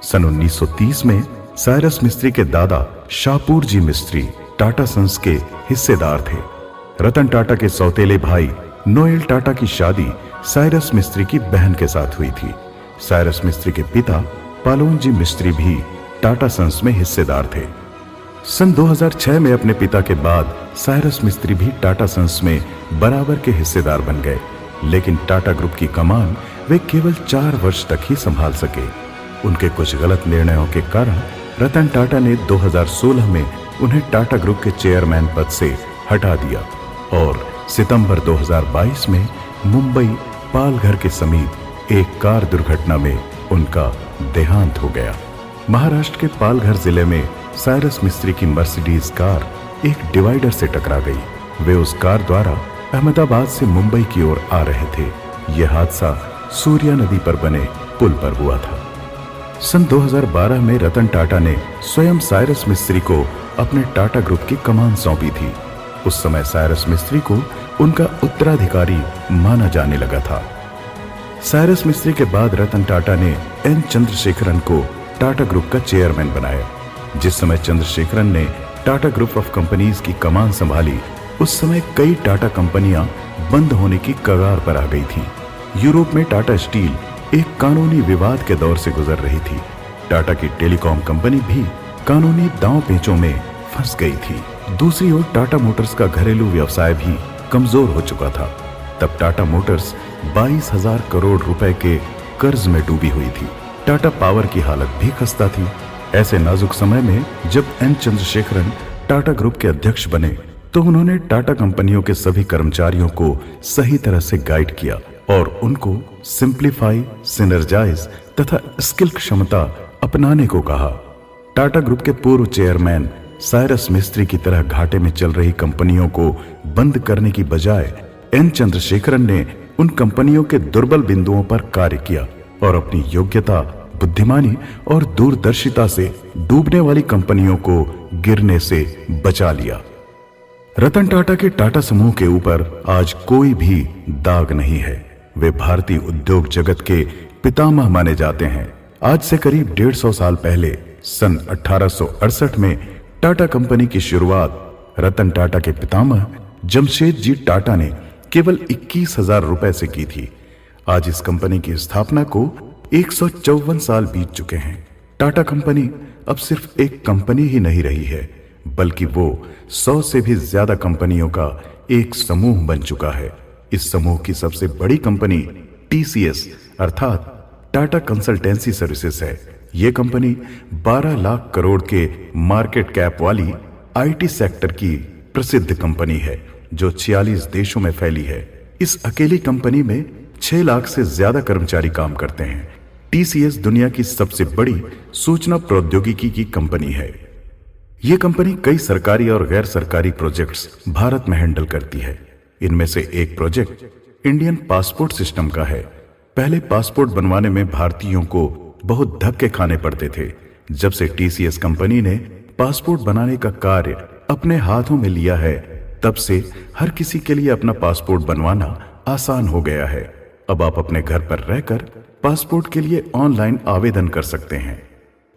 सन 1930 में साइरस मिस्त्री के दादा शाहपुर जी मिस्त्री टाटा सन्स के हिस्सेदार थे। रतन टाटा के सौतेले भाई नोएल टाटा की शादी साइरस मिस्त्री की बहन के साथ हुई थी। साइरस मिस्त्री के पिता पालोन जी मिस्त्री भी टाटा सन्स में हिस्सेदार थे। सन 2006 में अपने पिता के बाद साइरस मिस्त्री भी टाटा सन्स में बराबर के हिस्सेदार बन गए, लेकिन टाटा ग्रुप की कमान वे केवल 4 वर्ष तक ही संभाल सके। उनके कुछ गलत निर्णयों के कारण रतन टाटा ने 2016 में उन्हें टाटा ग्रुप के चेयरमैन पद से हटा दिया और सितंबर 2022 में मुंबई पालघर के समीप एक कार दुर्घटना में उनका देहांत हो गया। महाराष्ट्र के पालघर जिले में साइरस मिस्त्री की मर्सिडीज कार एक डिवाइडर से टकरा गई। वे उस कार द्वारा अहमदाबाद से मुंबई की ओर आ रहे थे। यह हादसा सूर्या नदी पर बने पुल पर हुआ था। सन 2012 में रतन टाटा ने स्वयं साइरस मिस्त्री को अपने टाटा ग्रुप की कमान सौंपी थी। उस समय साइरस मिस्त्री को उनका उत्तराधिकारी माना जाने लगा था। साइरस मिस्त्री के बाद रतन टाटा ने एन चंद्रशेखरन को टाटा ग्रुप का चेयरमैन बनाया। जिस समय चंद्रशेखरन ने टाटा ग्रुप ऑफ कंपनीज की कमान संभाली, उस समय कई टाटा कंपनियां बंद होने की कगार पर आ गई थी। यूरोप में टाटा स्टील एक कानूनी विवाद के दौर से गुजर रही थी। टाटा की टेलीकॉम कंपनी भी कानूनी दांव पेचों में फंस गई थी। दूसरी ओर टाटा मोटर्स का घरेलू व्यवसाय भी कमजोर हो चुका था। तब टाटा मोटर्स 22,000 करोड़ रुपए के कर्ज में डूबी हुई थी। टाटा पावर की हालत भी खस्ता थी। ऐसे नाजुक समय में जब एन चंद्रशेखरन टाटा ग्रुप के अध्यक्ष बने तो उन्होंने टाटा कंपनियों के सभी कर्मचारियों को सही तरह से गाइड किया और उनको सिंप्लीफाई, सिनर्जाइज तथा स्किल क्षमता अपनाने को कहा। टाटा ग्रुप के पूर्व चेयरमैन साइरस मिस्त्री की तरह घाटे में चल रही कंपनियों को बंद करने की बजाय एन चंद्रशेखरन ने उन कंपनियों के दुर्बल बिंदुओं पर कार्य किया और अपनी योग्यता, बुद्धिमानी और दूरदर्शिता से डूबने वाली कंपनियों को गिरने से बचा लिया। रतन टाटा के टाटा समूह के ऊपर आज कोई भी दाग नहीं है। वे भारतीय उद्योग जगत के पितामह माने जाते हैं। आज से करीब 150 साल पहले सन 1868 में टाटा कंपनी की शुरुआत रतन टाटा के पितामह जमशेद जी टाटा ने केवल 21,000 रुपए से की थी। आज इस कंपनी की स्थापना को 154 साल बीत चुके हैं। टाटा कंपनी अब सिर्फ एक कंपनी ही नहीं रही है, बल्कि वो 100 से भी ज्यादा कंपनियों का एक समूह बन चुका है। इस समूह की सबसे बड़ी कंपनी TCS अर्थात टाटा कंसल्टेंसी सर्विसेज है, ये कंपनी 12 लाख करोड़ के मार्केट कैप वाली आईटी सेक्टर की प्रसिद्ध कंपनी है जो 46 देशों में फैली है। इस अकेली कंपनी में 6 लाख से ज्यादा कर्मचारी काम करते हैं। टीसीएस दुनिया की सबसे बड़ी सूचना प्रौद्योगिकी की कंपनी है। यह कंपनी कई सरकारी और गैर सरकारी प्रोजेक्ट्स भारत में हैंडल करती है। इनमें से एक प्रोजेक्ट इंडियन पासपोर्ट सिस्टम का है। पहले पासपोर्ट बनवाने में भारतीयों को बहुत धक्के खाने पड़ते थे। जब से टीसीएस कंपनी ने पासपोर्ट बनाने का कार्य अपने हाथों में लिया है, तब से हर किसी के लिए अपना पासपोर्ट बनवाना आसान हो गया है। अब आप अपने घर पर रहकर पासपोर्ट के लिए ऑनलाइन आवेदन कर सकते हैं।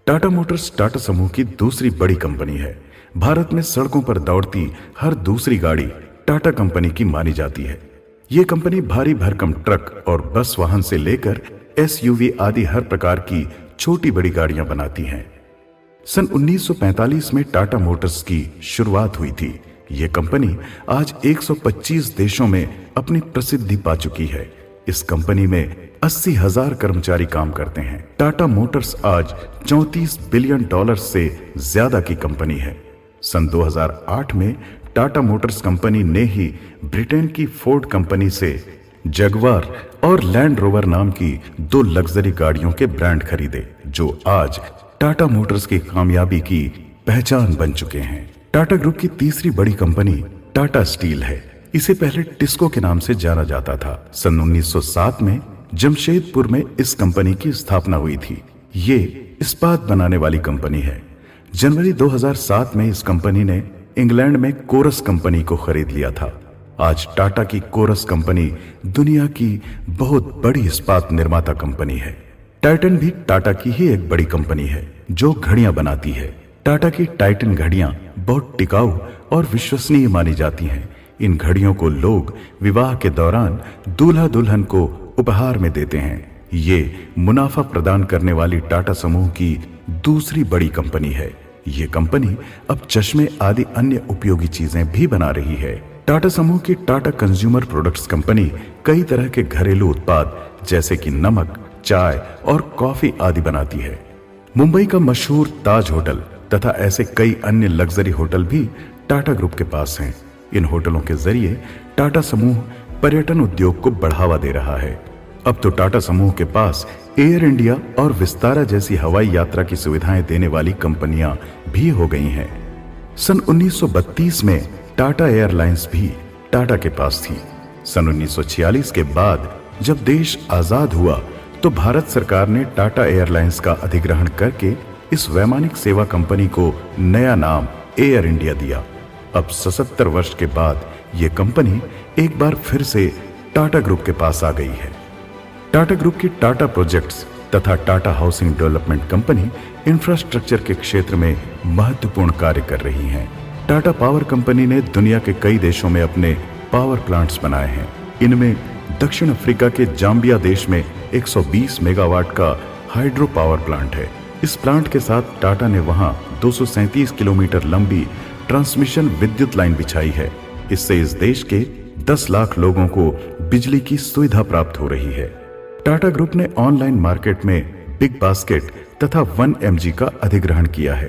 टाटा मोटर्स टाटा समूह की दूसरी बड़ी कंपनी है। भारत में सड़कों पर दौड़ती हर दूसरी गाड़ी टाटा कंपनी की मानी जाती है। ये कंपनी भारी भरकम ट्रक और बस वाहन से लेकर एसयूवी आदि हर प्रकार की छोटी बड़ी गाड़ियां बनाती है। सन 1945 में टाटा मोटर्स की शुरुआत हुई थी। ये कंपनी आज 125 देशों में अपनी प्रसिद्धि पा चुकी है। इस कंपनी में 80,000 कर्मचारी काम करते हैं। टाटा मोटर्स आज $34 बिलियन से ज्यादा की कंपनी है। सन 2008 में टाटा मोटर्स कंपनी ने ही ब्रिटेन की फोर्ड कंपनी से जगुआर और लैंड रोवर नाम की 2 लग्जरी गाड़ियों के ब्रांड खरीदे, जो आज टाटा मोटर्स की कामयाबी की पहचान बन चुके हैं। टाटा ग्रुप की तीसरी बड़ी कंपनी टाटा स्टील है। इसे पहले टिस्को के नाम से जाना जाता था। सन 1907 में जमशेदपुर में इस कंपनी की स्थापना हुई थी। ये इस्पात बनाने वाली कंपनी है। जनवरी 2007 में इस कंपनी ने इंग्लैंड में कोरस कंपनी को खरीद लिया था। आज टाटा की कोरस कंपनी दुनिया की बहुत बड़ी इस्पात निर्माता कंपनी है। टाइटन भी टाटा की ही एक बड़ी कंपनी है जो घड़ियां बनाती है। टाटा की टाइटन घड़ियां बहुत टिकाऊ और विश्वसनीय मानी जाती हैं। इन घड़ियों को लोग विवाह के दौरान दूल्हा दुल्हन को उपहार में देते हैं। ये मुनाफा प्रदान करने वाली टाटा समूह की दूसरी बड़ी कंपनी है। ये कंपनी अब चश्मे आदि अन्य उपयोगी चीजें भी बना रही है। टाटा समूह की टाटा कंज्यूमर प्रोडक्ट्स कंपनी कई तरह के घरेलू उत्पाद जैसे कि नमक, चाय और कॉफी आदि बनाती है। मुंबई का मशहूर ताज होटल तथा ऐसे कई अन्य लग्जरी होटल भी टाटा ग्रुप के पास हैं। इन होटलों के जरिए टाटा समूह पर्यटन उद्योग को बढ़ावा दे रहा है। अब तो टाटा समूह के पास एयर इंडिया और विस्तारा जैसी हवाई यात्रा की सुविधाएं देने वाली कंपनियां भी हो गई हैं। सन 1932 में टाटा एयरलाइंस भी टाटा के पास थी। सन 1946 के बाद जब देश आजाद हुआ तो भारत सरकार ने टाटा एयरलाइंस का अधिग्रहण करके इस वैमानिक सेवा कंपनी को नया नाम एयर इंडिया दिया। अब 77 वर्ष के बाद यह कंपनी एक बार फिर से टाटा ग्रुप के पास आ गई है। टाटा ग्रुप की टाटा प्रोजेक्ट्स तथा Tata housing development company infrastructure के क्षेत्र में महत्वपूर्ण कार्य कर रही हैं। टाटा पावर कंपनी ने दुनिया के कई देशों में अपने पावर प्लांट्स बनाए हैं। इनमें दक्षिण अफ्रीका के जाम्बिया देश में 120 मेगावाट का हाइड्रो पावर प्लांट है। इस प्लांट के साथ टाटा ने वहां 237 किलोमीटर लंबी ट्रांसमिशन विद्युत लाइन बिछाई है। इससे इस देश के 10 लाख लोगों को बिजली की सुविधा प्राप्त हो रही है। टाटा ग्रुप ने ऑनलाइन मार्केट में बिग बास्केट तथा 1mg का अधिग्रहण किया है।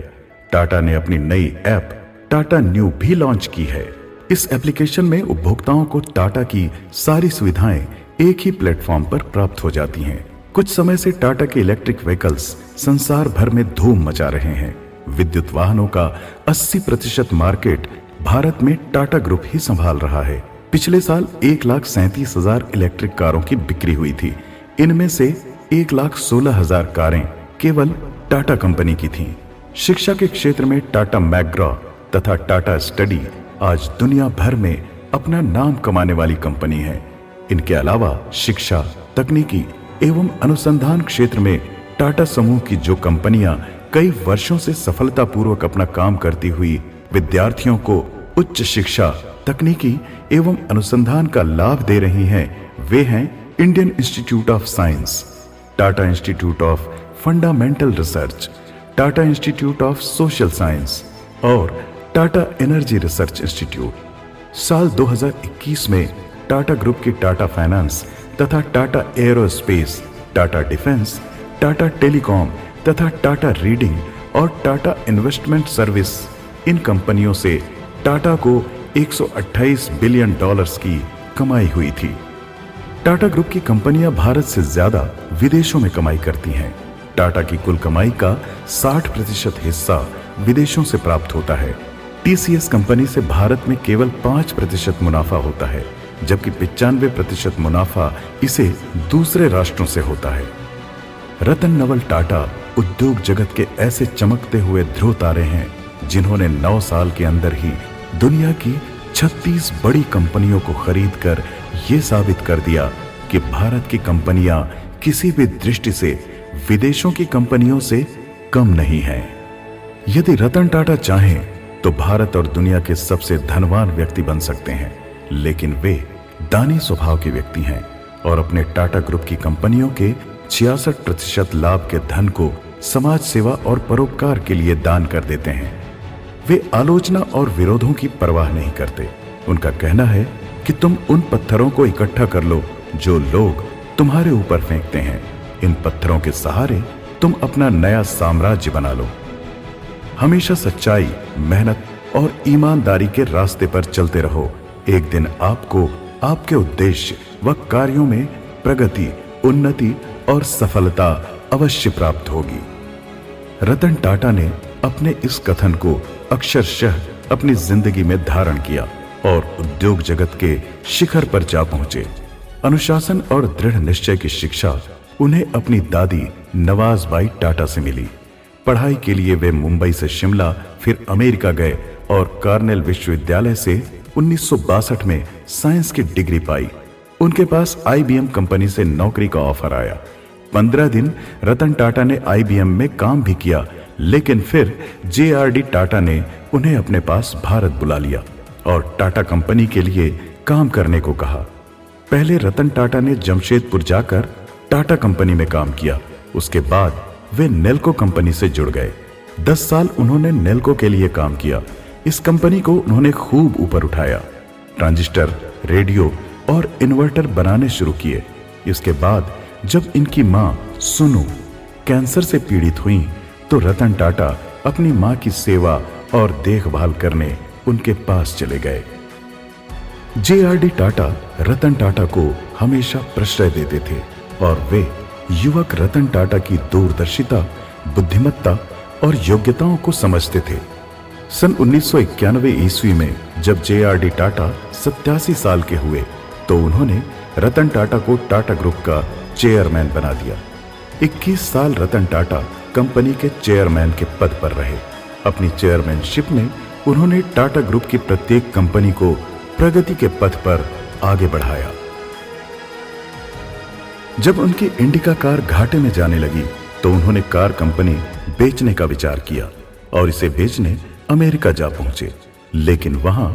टाटा ने अपनी नई ऐप टाटा न्यू भी लॉन्च की है। इस एप्लीकेशन में उपभोक्ताओं को टाटा की सारी सुविधाएं एक ही प्लेटफॉर्म पर प्राप्त हो जाती हैं। कुछ समय से टाटा के इलेक्ट्रिक व्हीकल्स संसार भर में धूम मचा रहे हैं। विद्युत वाहनों का 80% मार्केट भारत में टाटा ग्रुप ही संभाल रहा है। पिछले साल 1,37,000 इलेक्ट्रिक कारों की बिक्री हुई थी। इनमें से 1,16,000 कारें केवल टाटा कंपनी की थीं। शिक्षा के क्षेत्र में टाटा मैकग्रा तथा टाटा स्टडी आज दुनिया भर में अपना नाम कमाने वाली कंपनी है। इनके अलावा शिक्षा, तकनीकी एवं अनुसंधान क्षेत्र में टाटा समूह की जो कंपनियां कई वर्षों से सफलतापूर्वक अपना काम करती हुई विद्यार्थियों को उच्च शिक्षा, तकनीकी एवं अनुसंधान का लाभ दे रही हैं, वे हैं Indian institute of science, Tata institute of fundamental research, Tata institute of social science और टाटा एनर्जी रिसर्च इंस्टीट्यूट। साल 2021 में टाटा ग्रुप की टाटा फाइनेंस तथा Tata aerospace, Tata defence, Tata telecom तथा टाटा रीडिंग और टाटा इन्वेस्टमेंट सर्विस, इन कंपनियों से टाटा को 128 बिलियन डॉलर्स की कमाई हुई थी। टाटा ग्रुप की कंपनियां भारत से ज्यादा विदेशों में कमाई करती हैं। टाटा की कुल कमाई का 60% हिस्सा विदेशों से प्राप्त होता है। टीसीएस कंपनी से भारत में केवल 5% मुनाफा होता है, जबकि 95% मुनाफा इसे दूसरे राष्ट्रों से होता है। रतन नवल टाटा उद्योग जगत के ऐसे चमकते हुए ध्रुव तारे हैं, जिन्होंने 9 साल के अंदर ही दुनिया की 36 बड़ी कंपनियों को खरीदकर ये साबित कर दिया कि भारत की कंपनियां किसी भी दृष्टि से विदेशों की कंपनियों से कम नहीं हैं। यदि रतन टाटा चाहें तो भारत और दुनिया के सबसे धनवान व्यक्ति बन सकते हैं, लेकिन वे दानी स्वभाव के व्यक्ति हैं और अपने टाटा ग्रुप की कंपनियों के 66% लाभ के धन को समाज सेवा और परोपकार के लिए दान कर देते हैं। वे आलोचना और विरोधों की परवाह नहीं करते। उनका कहना है कि तुम उन पत्थरों को इकट्ठा कर लो जो लोग तुम्हारे ऊपर फेंकते हैं। इन पत्थरों के सहारे तुम अपना नया साम्राज्य बना लो। हमेशा सच्चाई, मेहनत और ईमानदारी के रास्ते पर चलते रहो। एक दिन आपको आपके उद्देश्य व कार्यों में प्रगति, उन्नति और सफलता अवश्य प्राप्त होगी। रतन टाटा ने अपने इस कथन को अक्षरशः अपनी जिंदगी में धारण किया और उद्योग जगत के शिखर पर जा पहुंचे। अनुशासन और दृढ़ निश्चय की शिक्षा उन्हें अपनी दादी नवाजबाई टाटा से मिली। पढ़ाई के लिए वे मुंबई से शिमला, फिर अमेरिका गए और कार्नेल विश्वविद्यालय से 1962 में साइंस की डिग्री पाई। उनके पास आईबीएम कंपनी से नौकरी का ऑफर आया। 15 दिन रतन टाटा ने आईबीएम में काम भी किया, लेकिन फिर जेआरडी टाटा ने उन्हें अपने पास भारत बुला लिया और टाटा कंपनी के लिए काम करने को कहा। पहले रतन टाटा ने जमशेदपुर जाकर टाटा कंपनी में काम किया। उसके बाद वे नेल्को कंपनी से जुड़ गए। 10 साल उन्होंने नेल्को के लिए काम किया। इस कंपनी को उन्होंने खूब ऊपर उठाया। ट्रांजिस्टर, रेडियो और इन्वर्टर बनाने शुरू किए। इसके बाद जब इनकी मां सुनु कैंसर से पीड़ित हुई तो रतन टाटा अपनी मां की सेवा और देखभाल करने उनके पास चले गए। जेआरडी टाटा रतन टाटा को हमेशा प्रश्रय देते थे और वे युवक रतन टाटा की दूरदर्शिता, बुद्धिमत्ता और योग्यताओं को समझते थे। सन 1991 ईस्वी में जब जेआरडी टाटा 87 साल के हुए तो उन्होंने रतन टाटा को टाटा ग्रुप का चेयरमैन बना दिया। 21 साल रतन टाटा कंपनी के चेयरमैन के पद पर रहे। अपनी चेयरमैनशिप में उन्होंने टाटा ग्रुप की प्रत्येक कंपनी को प्रगति के पथ पर आगे बढ़ाया। जब उनकी इंडिका कार घाटे में जाने लगी तो उन्होंने कार कंपनी बेचने का विचार किया और इसे बेचने अमेरिका जा पहुंचे, लेकिन वहां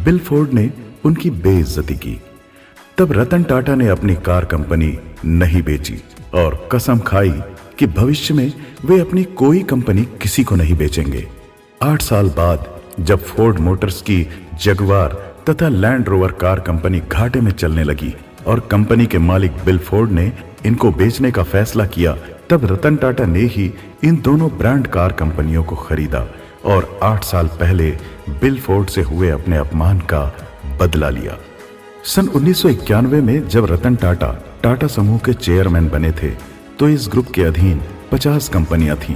बिल फोर्ड ने उनकी बेइज्जती की। तब रतन टाटा ने अपनी कार कंपनी नहीं बेची और कसम खाई कि भविष्य में वे अपनी कोई कंपनी किसी को नहीं बेचेंगे। 8 साल बाद जब फोर्ड मोटर्स की जगुआर तथा लैंड रोवर कार कंपनी घाटे में चलने लगी और कंपनी के मालिक बिल फोर्ड ने इनको बेचने का फैसला किया, तब रतन टाटा ने ही इन दोनों ब्रांड कार कंपनियों को खरीदा और 8 साल पहले बिल फोर्ड से हुए अपने अपमान का बदला लिया। सन 1991 में जब रतन टाटा टाटा समूह के चेयरमैन बने थे तो इस ग्रुप के अधीन 50 कंपनियां थीं।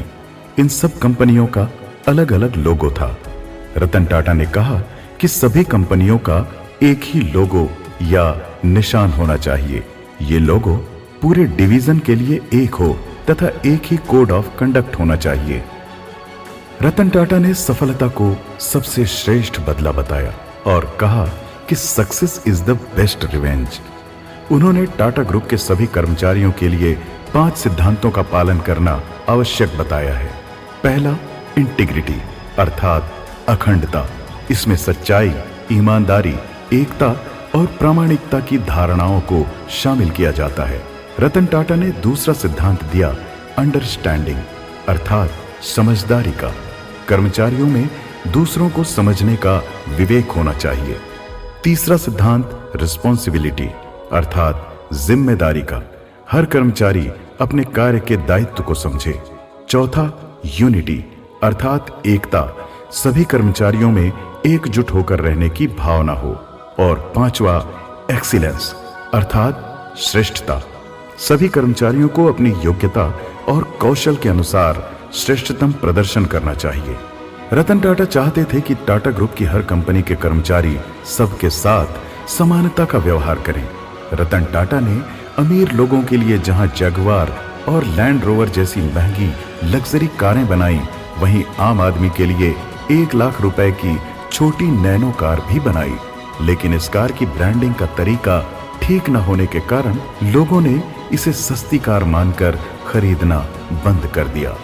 इन सब कंपनियों का अलग अलग लोगो था। रतन टाटा ने कहा कि सभी कंपनियों का एक ही लोगो या निशान होना चाहिए। ये लोगो पूरे डिवीजन के लिए एक हो तथा एक ही कोड ऑफ कंडक्ट होना चाहिए। रतन टाटा ने सफलता को सबसे श्रेष्ठ बदला बताया और कहा कि success is the best revenge. उन्होंने टाटा ग्रुप के सभी कर्मचारियों के लिए 5 सिद्धांतों का पालन करना आवश्यक बताया है। पहला, इंटीग्रिटी अर्थात अखंडता। इसमें सच्चाई, ईमानदारी, एकता और प्रामाणिकता की धारणाओं को शामिल किया जाता है। रतन टाटा ने दूसरा सिद्धांत दिया अंडरस्टैंडिंग अर्थात समझदारी का। कर्मचारियों में दूसरों को समझने का विवेक होना चाहिए। तीसरा सिद्धांत रिस्पॉन्सिबिलिटी अर्थात जिम्मेदारी का। हर कर्मचारी अपने कार्य के दायित्व को समझे। चौथा, यूनिटी अर्थात एकता, सभी कर्मचारियों में एकजुट होकर रहने की भावना हो। और पांचवा, एक्सीलेंस अर्थात श्रेष्ठता, सभी कर्मचारियों को अपनी योग्यता और कौशल के अनुसार श्रेष्ठतम प्रदर्शन करना चाहिए। रतन टाटा चाहते थे कि टाटा ग्रुप की हर कंपनी के कर्मचारी सबके साथ समानता का व्यवहार करें। रतन टाटा ने अमीर लोगों के लिए जहां जगुआर और लैंड रोवर जैसी महंगी लग्जरी कारें बनाई, वहीं आम आदमी के लिए 1 लाख रुपए की छोटी नैनो कार भी बनाई। लेकिन इस कार की ब्रांडिंग का तरीका ठीक न होने के कारण लोगों ने इसे सस्ती कार मानकर खरीदना बंद कर दिया।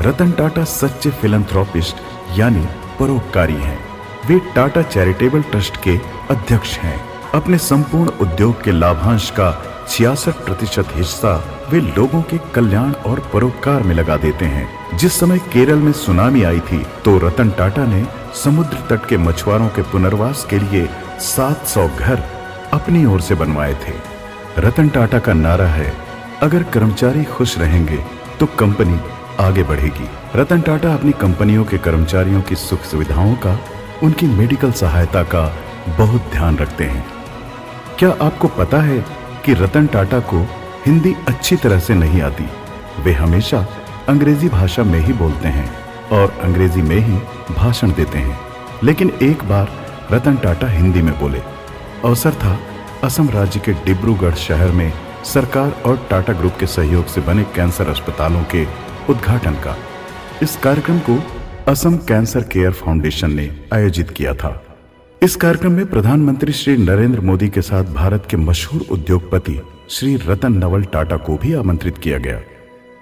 रतन टाटा सच्चे फिलैंथ्रोपिस्ट यानी परोपकारी हैं। वे टाटा चैरिटेबल ट्रस्ट के अध्यक्ष हैं। अपने संपूर्ण उद्योग के लाभांश का 66% हिस्सा वे लोगों के कल्याण और परोपकार में लगा देते हैं। जिस समय केरल में सुनामी आई थी तो रतन टाटा ने समुद्र तट के मछुआरों के पुनर्वास के लिए 700 घर अपनी ओर से बनवाए थे। रतन टाटा का नारा है, अगर कर्मचारी खुश रहेंगे तो कंपनी आगे बढ़ेगी। रतन टाटा अपनी कंपनियों के कर्मचारियों की सुख सुविधाओं का, उनकी मेडिकल सहायता का बहुत ध्यान रखते हैं। क्या आपको पता है कि रतन टाटा को हिंदी अच्छी तरह से नहीं आती? वे हमेशा अंग्रेजी भाषा में ही बोलते हैं और अंग्रेजी में ही भाषण देते हैं। लेकिन एक बार रतन टाटा हिंदी में बोले। अवसर था असम राज्य के डिब्रूगढ़ शहर में सरकार और टाटा ग्रुप के सहयोग से बने कैंसर अस्पतालों के उद्घाटन का। इस कार्यक्रम को असम कैंसर केयर फाउंडेशन ने आयोजित किया था। इस कार्यक्रम में प्रधानमंत्री श्री नरेंद्र मोदी के साथ भारत के मशहूर उद्योगपति श्री रतन नवल टाटा को भी आमंत्रित किया गया।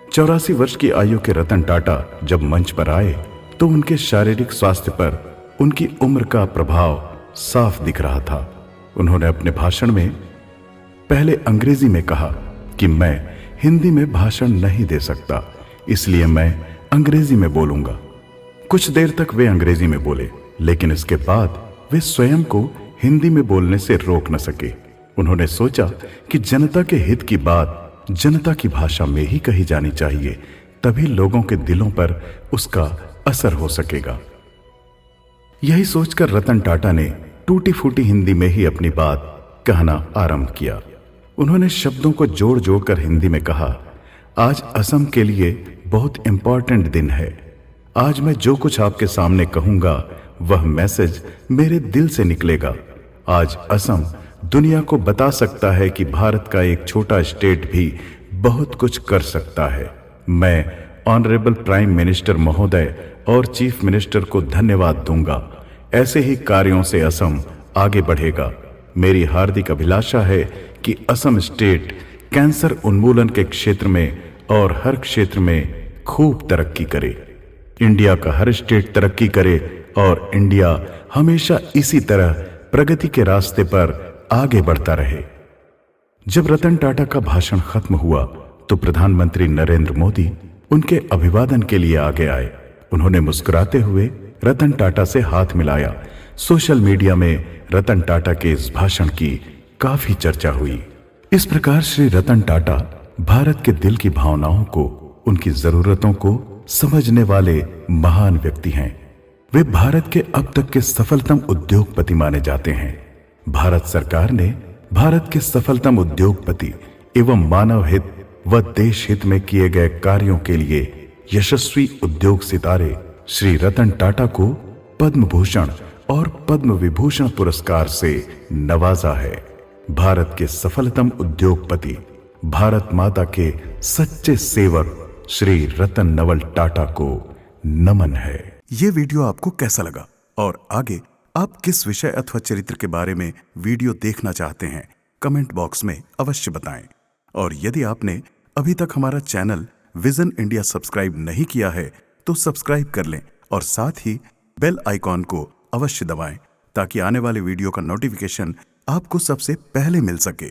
84 वर्ष की आयु के रतन टाटा जब मंच पर आए तो उनके शारीरिक स्वास्थ्य पर उनकी उम्र का प्रभाव साफ दिख रहा था। उन्होंने अपने भाषण में पहले अंग्रेजी में कहा कि मैं हिंदी में भाषण नहीं दे सकता, इसलिए मैं अंग्रेजी में बोलूंगा। कुछ देर तक वे अंग्रेजी में बोले, लेकिन इसके बाद वे स्वयं को हिंदी में बोलने से रोक न सके। उन्होंने सोचा कि जनता के हित की बात जनता की भाषा में ही कही जानी चाहिए, तभी लोगों के दिलों पर उसका असर हो सकेगा। यही सोचकर रतन टाटा ने टूटी फूटी हिंदी में ही अपनी बात कहना आरंभ किया। उन्होंने शब्दों को जोड़ जोड़कर हिंदी में कहा, आज असम के लिए बहुत इंपॉर्टेंट दिन है। आज मैं जो कुछ आपके सामने कहूंगा वह मैसेज मेरे दिल से निकलेगा। आज असम दुनिया को बता सकता है कि भारत का एक छोटा स्टेट भी बहुत कुछ कर सकता है। मैं ऑनरेबल प्राइम मिनिस्टर महोदय और चीफ मिनिस्टर को धन्यवाद दूंगा। ऐसे ही कार्यों से असम आगे बढ़ेगा। मेरी हार्दिक अभिलाषा है कि असम स्टेट कैंसर उन्मूलन के क्षेत्र में और हर क्षेत्र में खूब तरक्की करे। इंडिया का हर स्टेट तरक्की करे और इंडिया हमेशा इसी तरह प्रगति के रास्ते पर आगे बढ़ता रहे। जब रतन टाटा का भाषण खत्म हुआ तो प्रधानमंत्री नरेंद्र मोदी उनके अभिवादन के लिए आगे आए। उन्होंने मुस्कुराते हुए रतन टाटा से हाथ मिलाया। सोशल मीडिया में रतन टाटा के इस भाषण की काफी चर्चा हुई। इस प्रकार श्री रतन टाटा भारत के दिल की भावनाओं को, उनकी जरूरतों को समझने वाले महान व्यक्ति हैं। वे भारत के अब तक के सफलतम उद्योगपति माने जाते हैं। भारत सरकार ने भारत के सफलतम उद्योगपति एवं मानव हित व देश हित में किए गए कार्यों के लिए यशस्वी उद्योग सितारे श्री रतन टाटा को पद्म भूषण और पद्म विभूषण पुरस्कार से नवाजा है। भारत के सफलतम उद्योगपति, भारत माता के सच्चे सेवक श्री रतन नवल टाटा को नमन है। ये वीडियो आपको कैसा लगा और आगे आप किस विषय अथवा चरित्र के बारे में वीडियो देखना चाहते हैं, कमेंट बॉक्स में अवश्य बताएं। और यदि आपने अभी तक हमारा चैनल विजन इंडिया सब्सक्राइब नहीं किया है तो सब्सक्राइब कर लें और साथ ही बेल आइकॉन को अवश्य दबाएं ताकि आने वाले वीडियो का नोटिफिकेशन आपको सबसे पहले मिल सके।